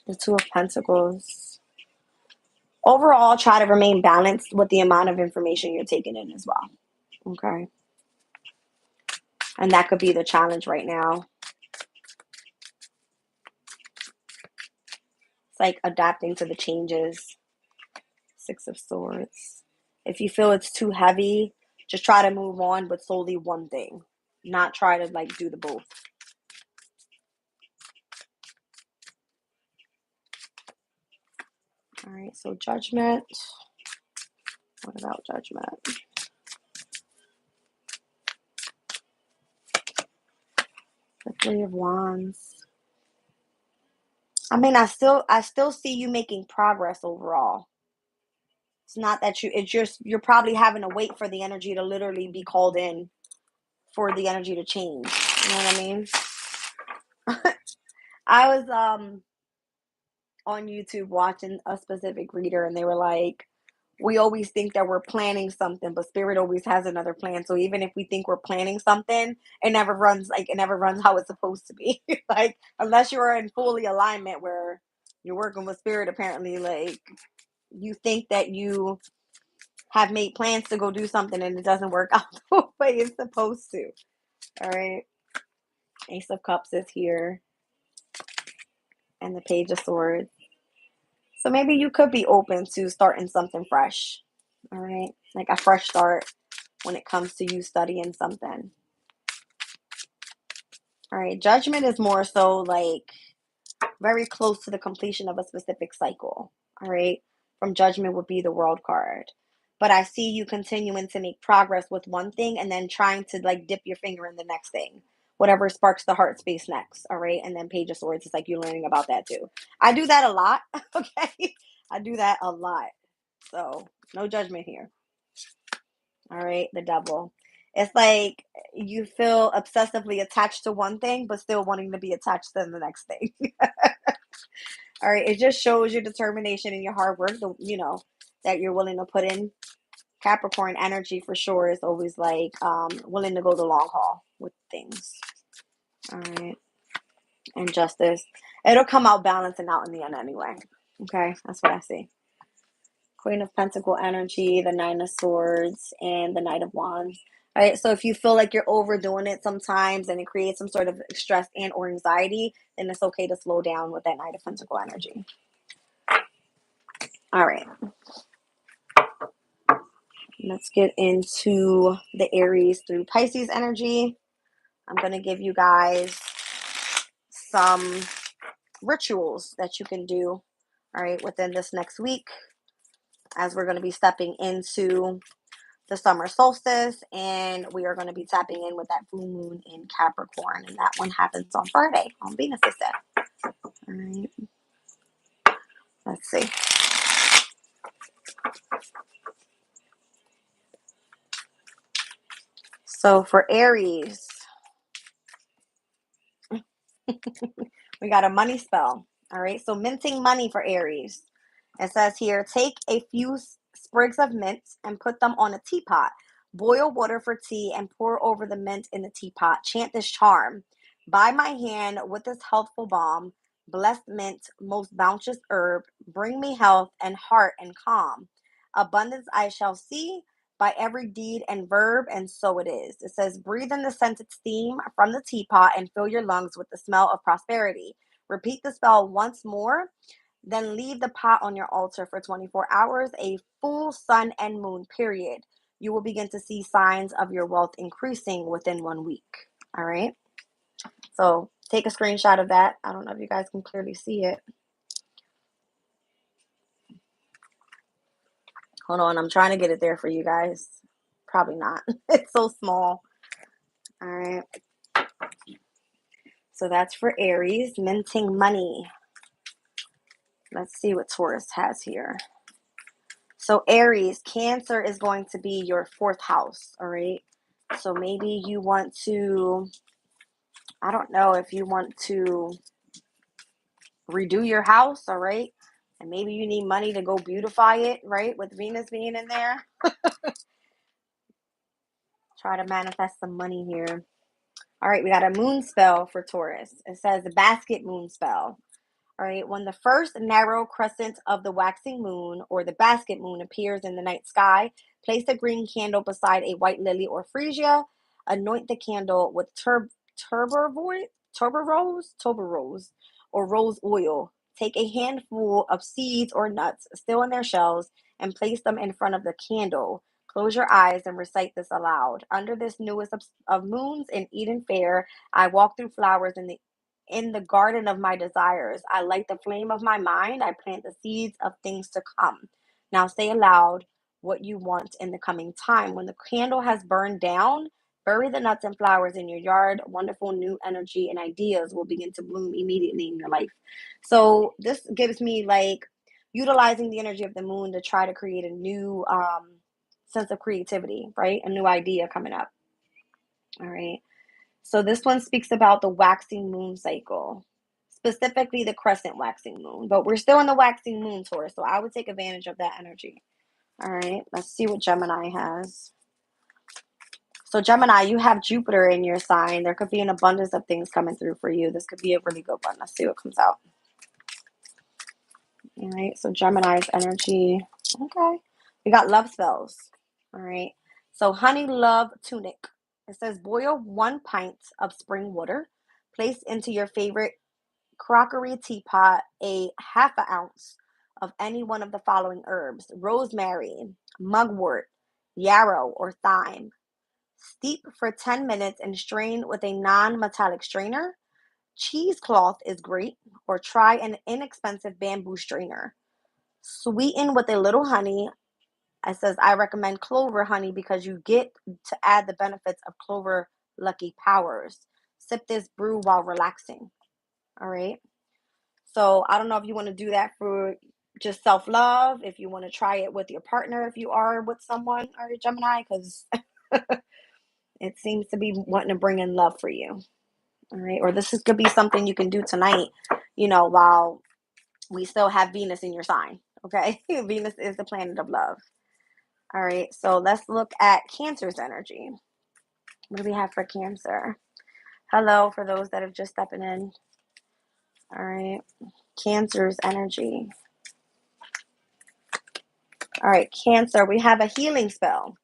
[SPEAKER 1] The Two of Pentacles. Overall, try to remain balanced with the amount of information you're taking in as well. Okay. And that could be the challenge right now. It's like adapting to the changes. Six of Swords. If you feel it's too heavy, just try to move on, but solely one thing. Not try to like do the both. All right, so Judgment. What about Judgment? The Three of Wands. I mean, I still see you making progress overall. It's not that it's just you're probably having to wait for the energy to literally be called in for the energy to change. You know what I mean? I was on YouTube watching a specific reader, and they were like, we always think that we're planning something, but spirit always has another plan. So even if we think we're planning something, it never runs how it's supposed to be. Like, unless you're in fully alignment where you're working with spirit, apparently, like, you think that you have made plans to go do something and it doesn't work out the way it's supposed to. All right. Ace of Cups is here. And the Page of Swords. So maybe you could be open to starting something fresh. All right. Like a fresh start when it comes to you studying something. All right. Judgment is more so like very close to the completion of a specific cycle. All right. From Judgment would be the World card. But I see you continuing to make progress with one thing and then trying to like dip your finger in the next thing. Whatever sparks the heart space next. All right. And then Page of Swords is like you're learning about that too. I do that a lot. Okay. I do that a lot. So no judgment here. All right. The Devil. It's like you feel obsessively attached to one thing, but still wanting to be attached to the next thing. All right. It just shows your determination and your hard work, that you're willing to put in. Capricorn energy for sure is always like willing to go the long haul with things. All right. And Justice. It'll come out balancing out in the end anyway. Okay. That's what I see. Queen of Pentacle energy, the Nine of Swords, and the Knight of Wands. All right, so if you feel like you're overdoing it sometimes and it creates some sort of stress and or anxiety, then it's okay to slow down with that Knight of Pentacle energy. All right. Let's get into the Aries through Pisces energy. I'm going to give you guys some rituals that you can do, all right, within this next week as we're going to be stepping into the summer solstice, and we are going to be tapping in with that full moon in Capricorn, and that one happens on Friday on Venus's day. All right. Let's see. So for Aries, we got a money spell. All right. So minting money for Aries. It says here, take a few sprigs of mint and put them on a teapot. Boil water for tea and pour over the mint in the teapot. Chant this charm. By my hand with this healthful balm, blessed mint, most bounteous herb, bring me health and heart and calm. Abundance I shall see by every deed and verb, and so it is. It says, breathe in the scented steam from the teapot and fill your lungs with the smell of prosperity. Repeat the spell once more. Then leave the pot on your altar for 24 hours, a full sun and moon period. You will begin to see signs of your wealth increasing within 1 week. All right. So take a screenshot of that. I don't know if you guys can clearly see it. Hold on. I'm trying to get it there for you guys. Probably not. It's so small. All right. So that's for Aries, minting money. Let's see what Taurus has here. So Aries, Cancer is going to be your 4th house, all right? So maybe you want to, I don't know if you want to redo your house, all right? And maybe you need money to go beautify it, right? With Venus being in there. Try to manifest some money here. All right, we got a moon spell for Taurus. It says the basket moon spell. All right, when the first narrow crescent of the waxing moon or the basket moon appears in the night sky, place a green candle beside a white lily or freesia. Anoint the candle with tuberose or rose oil. Take a handful of seeds or nuts still in their shells and place them in front of the candle. Close your eyes and recite this aloud. Under this newest of moons in Eden fair, I walk through flowers in the garden of my desires. I light the flame of my mind. I plant the seeds of things to come. Now say aloud what you want in the coming time. When the candle has burned down, bury the nuts and flowers in your yard. Wonderful new energy and ideas will begin to bloom immediately in your life. So this gives me like utilizing the energy of the moon to try to create a new sense of creativity, right? A new idea coming up. All right. So this one speaks about the waxing moon cycle, specifically the crescent waxing moon, but we're still in the waxing moon, Taurus. So I would take advantage of that energy. All right. Let's see what Gemini has. So Gemini, you have Jupiter in your sign. There could be an abundance of things coming through for you. This could be a really good one. Let's see what comes out. All right. So Gemini's energy. Okay. We got love spells. All right. So honey love tunic. It says boil 1 pint of spring water. Place into your favorite crockery teapot a half an ounce of any one of the following herbs: rosemary, mugwort, yarrow, or thyme. Steep for 10 minutes and strain with a non-metallic strainer. Cheesecloth is great, or try an inexpensive bamboo strainer. Sweeten with a little honey. It says, I recommend clover honey because you get to add the benefits of clover lucky powers. Sip this brew while relaxing. All right. So I don't know if you want to do that for just self-love, if you want to try it with your partner, if you are with someone or a Gemini, because it seems to be wanting to bring in love for you. All right. Or could be something you can do tonight, while we still have Venus in your sign. Okay. Venus is the planet of love. All right. So let's look at Cancer's energy. What do we have for Cancer? Hello, for those that have just stepping in. All right. Cancer's energy. All right. Cancer, we have a healing spell.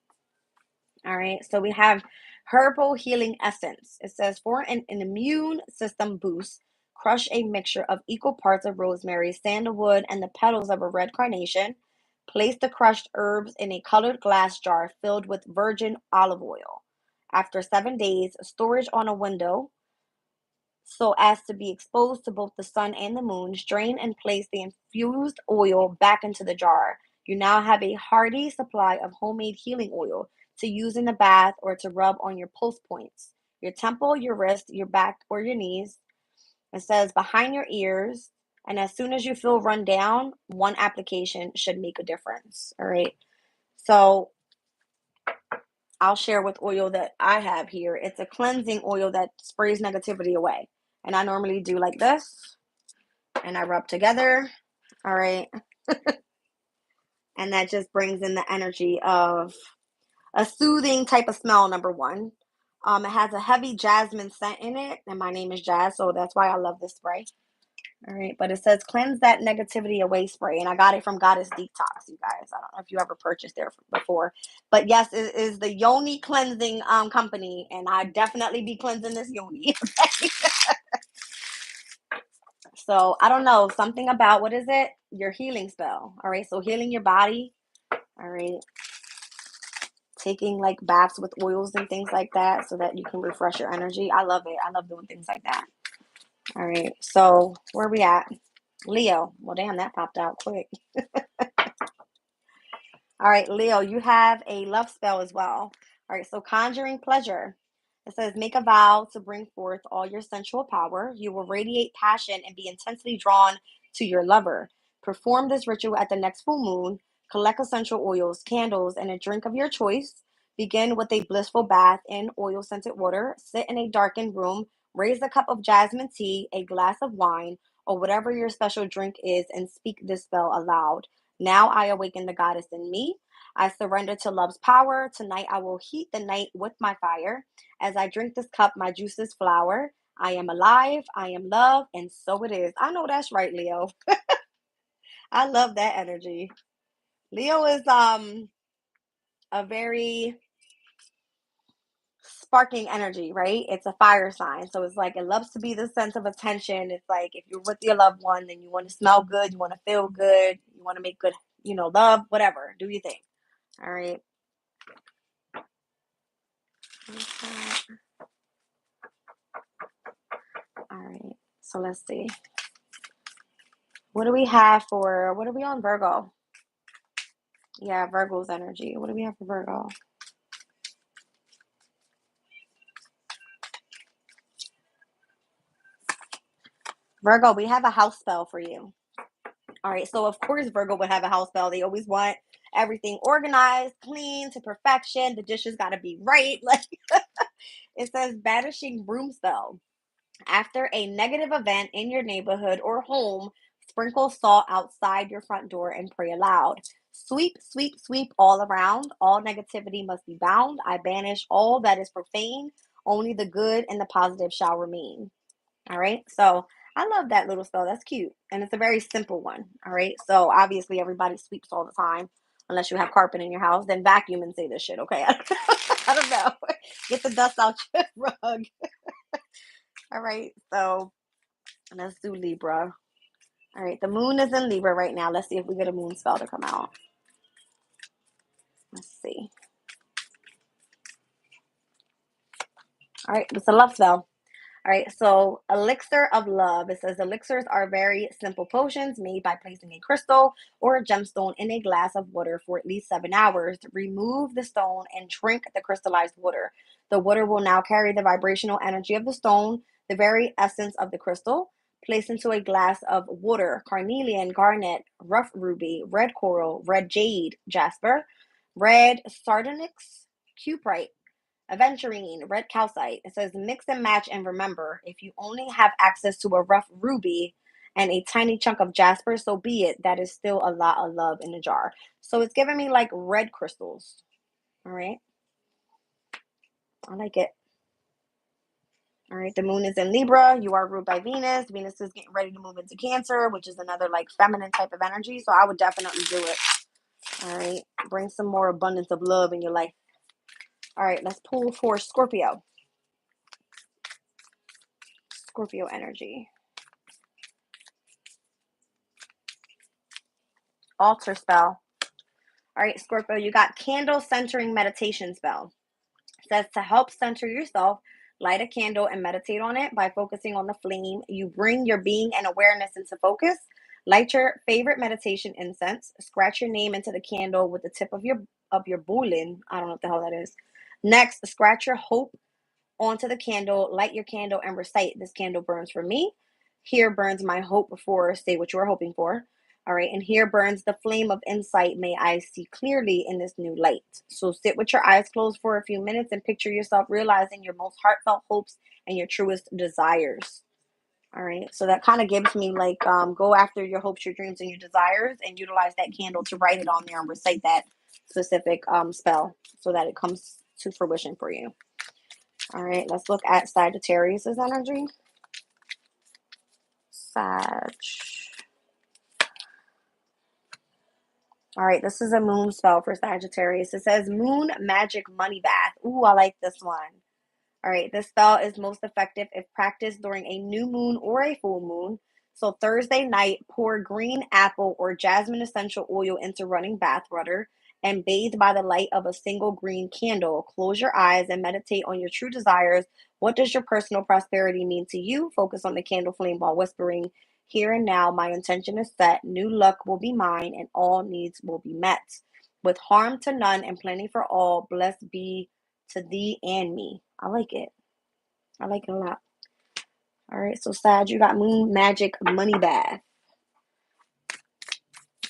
[SPEAKER 1] All right. So we have herbal healing essence. It says for an immune system boost, crush a mixture of equal parts of rosemary, sandalwood, and the petals of a red carnation. Place the crushed herbs in a colored glass jar filled with virgin olive oil. After 7 days, storage on a window so as to be exposed to both the sun and the moon. Strain and place the infused oil back into the jar. You now have a hearty supply of homemade healing oil to use in the bath or to rub on your pulse points, your temple, your wrist, your back, or your knees. It says behind your ears. And as soon as you feel run down, one application should make a difference. All right. So I'll share with oil that I have here. It's a cleansing oil that sprays negativity away. And I normally do like this. And I rub together. All right. And that just brings in the energy of a soothing type of smell, number one. It has a heavy jasmine scent in it. And my name is Jazz, so that's why I love this spray. All right. But it says cleanse that negativity away spray. And I got it from Goddess Detox, you guys. I don't know if you ever purchased there before. But yes, it is the Yoni cleansing company. And I definitely be cleansing this Yoni. So I don't know, something about, what is it? Your healing spell. All right. So healing your body. All right. Taking like baths with oils and things like that so that you can refresh your energy. I love it. I love doing things like that. All right. So where are we at? Leo. Well, damn, that popped out quick. All right, Leo, you have a love spell as well. All right, so conjuring pleasure. It says, make a vow to bring forth all your sensual power. You will radiate passion and be intensely drawn to your lover. Perform this ritual at the next full moon. Collect essential oils, candles, and a drink of your choice. Begin with a blissful bath in oil scented water. Sit in a darkened room. Raise a cup of jasmine tea, a glass of wine, or whatever your special drink is, and speak this spell aloud. Now I awaken the goddess in me. I surrender to love's power. Tonight I will heat the night with my fire. As I drink this cup, my juices flower. I am alive. I am love. And so it is. I know that's right, Leo. I love that energy. Leo is a very sparking energy, right? It's a fire sign. So it's like it loves to be the sense of attention. It's like if you're with your loved one, then you want to smell good, you want to feel good, you want to make good, love, whatever. Do your thing. All right. All right. So let's see. What do we on Virgo? Yeah, Virgo's energy. What do we have for Virgo? Virgo, we have a house spell for you. All right, so of course Virgo would have a house spell. They always want everything organized, clean to perfection. The dishes got to be right. Like it says, banishing broom spell. After a negative event in your neighborhood or home, sprinkle salt outside your front door and pray aloud. Sweep, sweep, sweep all around. All negativity must be bound. I banish all that is profane. Only the good and the positive shall remain. All right. So I love that little spell. That's cute. And it's a very simple one. All right. So obviously everybody sweeps all the time. Unless you have carpet in your house, then vacuum and say this shit. Okay. I don't know. Get the dust out your rug. All right. So let's do Libra. All right. The moon is in Libra right now. Let's see if we get a moon spell to come out. Let's see. All right. It's a love spell. All right, so elixir of love. It says elixirs are very simple potions made by placing a crystal or a gemstone in a glass of water for at least 7 hours. Remove the stone and drink the crystallized water. The water will now carry the vibrational energy of the stone, the very essence of the crystal. Place into a glass of water carnelian, garnet, rough ruby, red coral, red jade, jasper, red sardonyx, cuprite, aventurine, red calcite. It says mix and match and remember, if you only have access to a rough ruby and a tiny chunk of jasper, so be it. That is still a lot of love in a jar. So it's giving me like red crystals. All right. I like it. All right. The moon is in Libra. You are ruled by Venus. Venus is getting ready to move into Cancer, which is another like feminine type of energy. So I would definitely do it. All right. Bring some more abundance of love in your life. All right. Let's pull for Scorpio. Scorpio energy. Altar spell. All right, Scorpio, you got candle centering meditation spell. It says to help center yourself, light a candle and meditate on it by focusing on the flame. You bring your being and awareness into focus. Light your favorite meditation incense. Scratch your name into the candle with the tip of your bulin. I don't know what the hell that is. Next, scratch your hope onto the candle, light your candle, and recite, this candle burns for me. Here burns my hope for, say what you are hoping for. All right, and here burns the flame of insight. May I see clearly in this new light. So sit with your eyes closed for a few minutes and picture yourself realizing your most heartfelt hopes and your truest desires. All right, so that kind of gives me like go after your hopes, your dreams, and your desires, and utilize that candle to write it on there and recite that specific spell so that it comes to fruition for you. All right, let's look at Sagittarius's energy. Sag. All right, this is a moon spell for Sagittarius. It says Moon Magic Money Bath. Ooh, I like this one. All right, this spell is most effective if practiced during a new moon or a full moon. So Thursday night, pour green apple or jasmine essential oil into running bath water and bathe by the light of a single green candle. Close your eyes and meditate on your true desires. What does your personal prosperity mean to you? Focus on the candle flame while whispering, here and now, my intention is set. New luck will be mine and all needs will be met. With harm to none and plenty for all, blessed be to thee and me. I like it. I like it a lot. All right, so Sag, you got Moon Magic Money Bath.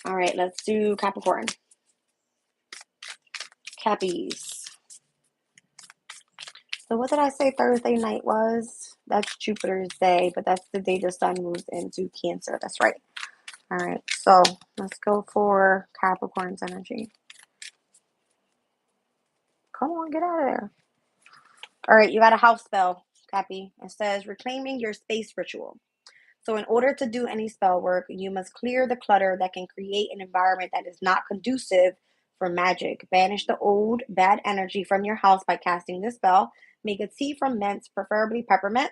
[SPEAKER 1] All right, let's do Capricorn. Cappies. So what did I say Thursday night was? That's Jupiter's day, but that's the day the sun moves into Cancer. That's right. All right, so let's go for Capricorn's energy. Come on, get out of there. All right, you got a house spell, Cappy. It says reclaiming your space ritual. So in order to do any spell work, you must clear the clutter that can create an environment that is not conducive for magic. Banish the old bad energy from your house by casting this spell. Make a tea from mint, preferably peppermint.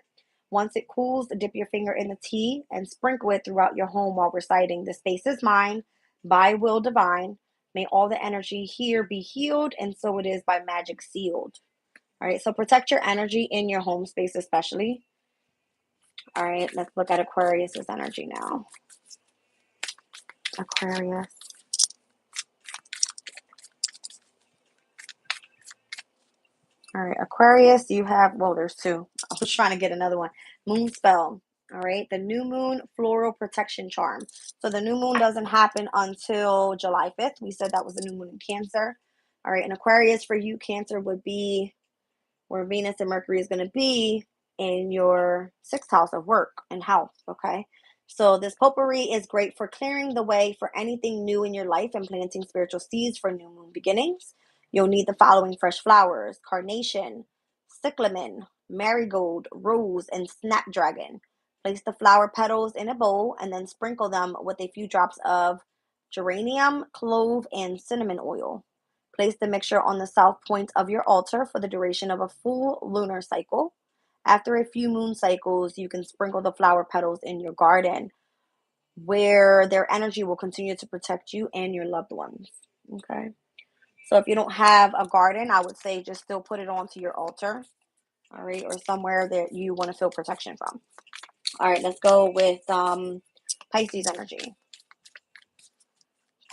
[SPEAKER 1] Once it cools, dip your finger in the tea and sprinkle it throughout your home while reciting, "The space is mine, by will divine. May all the energy here be healed, and so it is by magic sealed." All right, so protect your energy in your home space especially. All right, let's look at Aquarius's energy now. Aquarius. All right, Aquarius, you have, well, there's two. I was trying to get another one. Moon spell. All right, the new moon floral protection charm. So the new moon doesn't happen until July 5th. We said that was the new moon in Cancer. All right, and Aquarius for you, Cancer, would be where Venus and Mercury is going to be in your sixth house of work and health. Okay, so this potpourri is great for clearing the way for anything new in your life and planting spiritual seeds for new moon beginnings. You'll need the following fresh flowers: carnation, cyclamen, marigold, rose, and snapdragon. Place the flower petals in a bowl and then sprinkle them with a few drops of geranium, clove, and cinnamon oil. Place the mixture on the south point of your altar for the duration of a full lunar cycle. After a few moon cycles, you can sprinkle the flower petals in your garden, where their energy will continue to protect you and your loved ones. Okay. So if you don't have a garden, I would say just still put it onto your altar, all right, or somewhere that you want to feel protection from. All right, let's go with Pisces energy.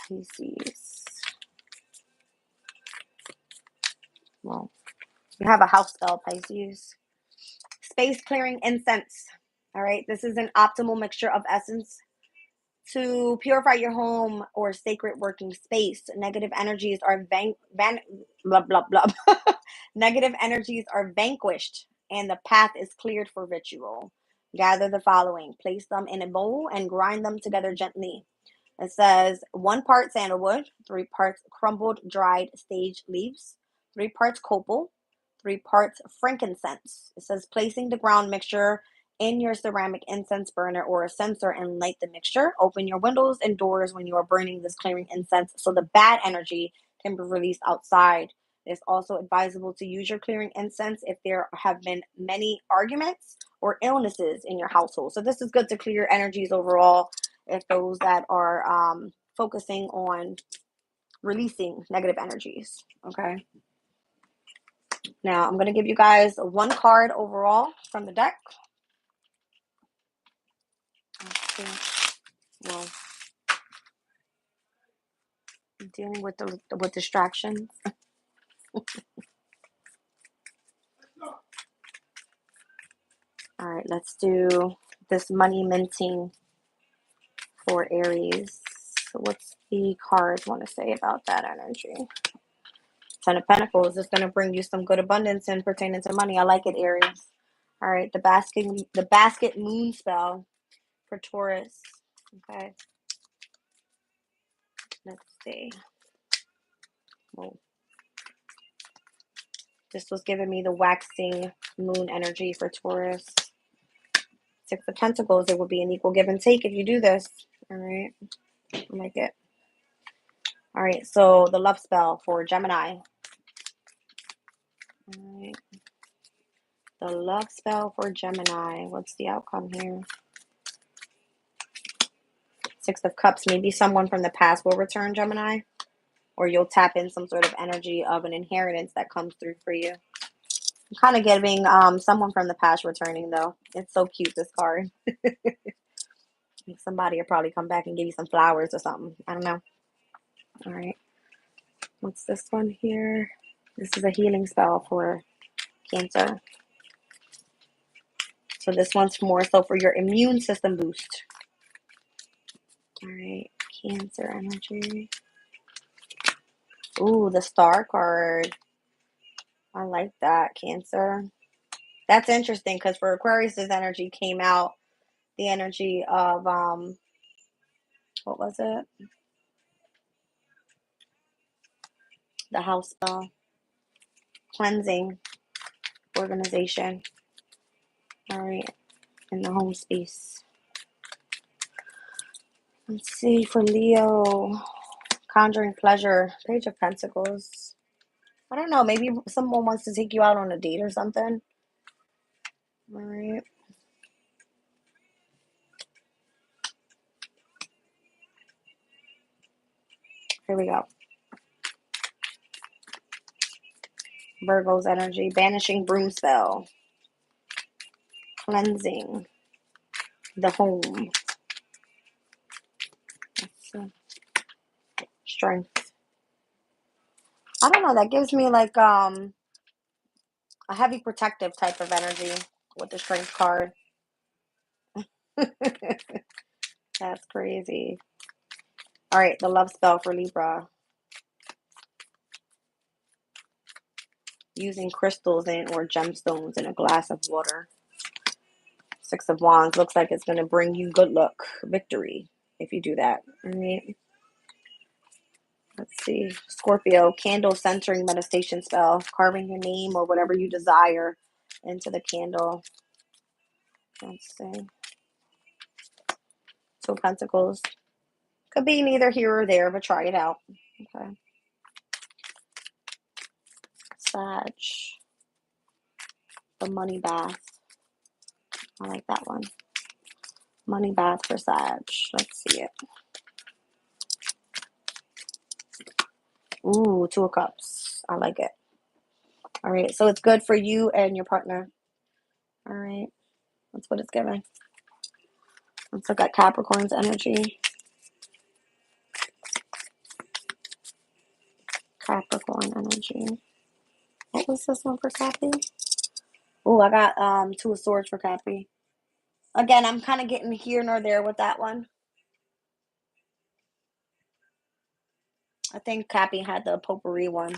[SPEAKER 1] Pisces. Well, you have a house spell, Pisces. Space clearing incense. All right, this is an optimal mixture of essence to purify your home or sacred working space. Negative energies are blah blah blah. Negative energies are vanquished and the path is cleared for ritual. Gather the following. Place them in a bowl and grind them together gently. It says 1 part sandalwood, 3 parts crumbled dried sage leaves, 3 parts copal, 3 parts frankincense. It says placing the ground mixture in your ceramic incense burner or a censer and light the mixture. Open your windows and doors when you are burning this clearing incense so the bad energy can be released outside. It's also advisable to use your clearing incense if there have been many arguments or illnesses in your household. So this is good to clear energies overall if those that are focusing on releasing negative energies. Okay. Now I'm going to give you guys 1 card overall from the deck. Let's see. Well, I'm dealing with distractions. All right, let's do this money minting for Aries. So what's the cards want to say about that energy? 10 of Pentacles is going to bring you some good abundance and pertaining to money. I like it, Aries. All right, the basket moon spell for Taurus. Okay. Let's see. Well, this was giving me the waxing moon energy for Taurus. 6 of Pentacles, it will be an equal give and take if you do this. All right. I like it. All right, so the love spell for Gemini. All right. The love spell for Gemini. What's the outcome here? 6 of Cups. Maybe someone from the past will return, Gemini. Or you'll tap in some sort of energy of an inheritance that comes through for you. I'm kind of giving someone from the past returning, though. It's so cute, this card. Somebody will probably come back and give you some flowers or something. I don't know. All right. What's this one here? This is a healing spell for Cancer. So this one's more so for your immune system boost. All right. Cancer energy. Ooh, the Star card. I like that, Cancer. That's interesting because for Aquarius' energy came out the energy of, what was it? The house spell. Cleansing. Organization. All right. In the home space. Let's see for Leo. Conjuring pleasure. Page of Pentacles. I don't know. Maybe someone wants to take you out on a date or something. All right. Here we go. Virgo's energy. Banishing broom spell. Cleansing the home. Strength. I don't know. That gives me like a heavy protective type of energy with the strength card. That's crazy. All right, the love spell for Libra. Using crystals or gemstones in a glass of water. Six of Wands. Looks like it's going to bring you good luck, victory, if you do that. All right. Let's see. Scorpio, candle centering meditation spell. Carving your name or whatever you desire into the candle. Let's see. Two of Pentacles. Could be neither here or there, but try it out. Okay. Sag. The money bath. I like that one. Money bath for Sag. Let's see it. Ooh, Two of Cups. I like it. All right. So it's good for you and your partner. All right. That's what it's giving. Let's look at Capricorn's energy. Capricorn energy. What was this one for Cappy? Oh, I got Two of Swords for Cappy. Again, I'm kind of getting here nor there with that one. I think Cappy had the potpourri one.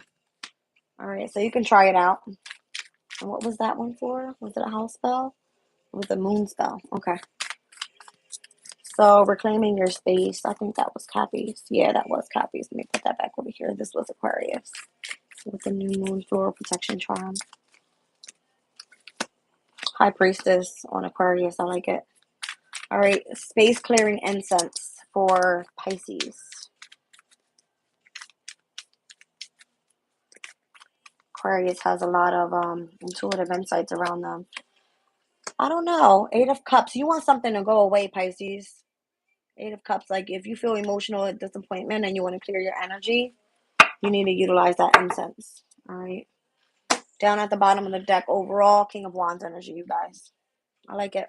[SPEAKER 1] All right, so you can try it out. And what was that one for? Was it a house spell? It was a moon spell. Okay. So reclaiming your space. I think that was Cappy's. Yeah, that was Cappy's. Let me put that back over here. This was Aquarius with the new moon floral protection charm. High Priestess on Aquarius. I like it. All right, space clearing incense for Pisces. Aquarius has a lot of intuitive insights around them. I don't know. Eight of Cups. You want something to go away, Pisces. Eight of Cups. Like if you feel emotional disappointment and you want to clear your energy, you need to utilize that incense. All right. Down at the bottom of the deck, overall, King of Wands energy, you guys. I like it.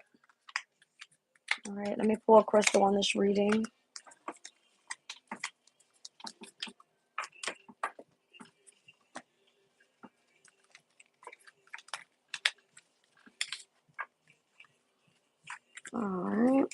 [SPEAKER 1] All right. Let me pull a crystal on this reading. All right.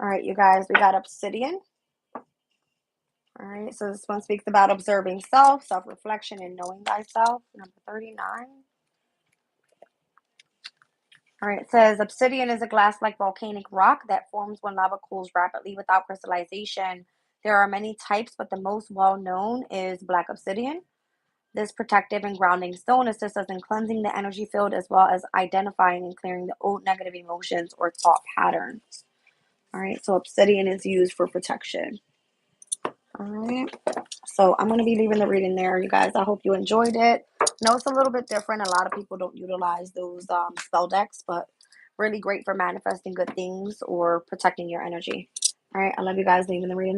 [SPEAKER 1] All right, you guys, we got Obsidian. All right, so this one speaks about observing self, self-reflection, and knowing thyself. Number 39. All right, it says obsidian is a glass-like volcanic rock that forms when lava cools rapidly without crystallization. There are many types, but the most well-known is black obsidian. This protective and grounding stone assists us in cleansing the energy field as well as identifying and clearing the old negative emotions or thought patterns. All right, so obsidian is used for protection. All right, so I'm going to be leaving the reading there, you guys. I hope you enjoyed it. I know it's a little bit different. A lot of people don't utilize those spell decks, but really great for manifesting good things or protecting your energy. All right, I love you guys. Leaving the reading.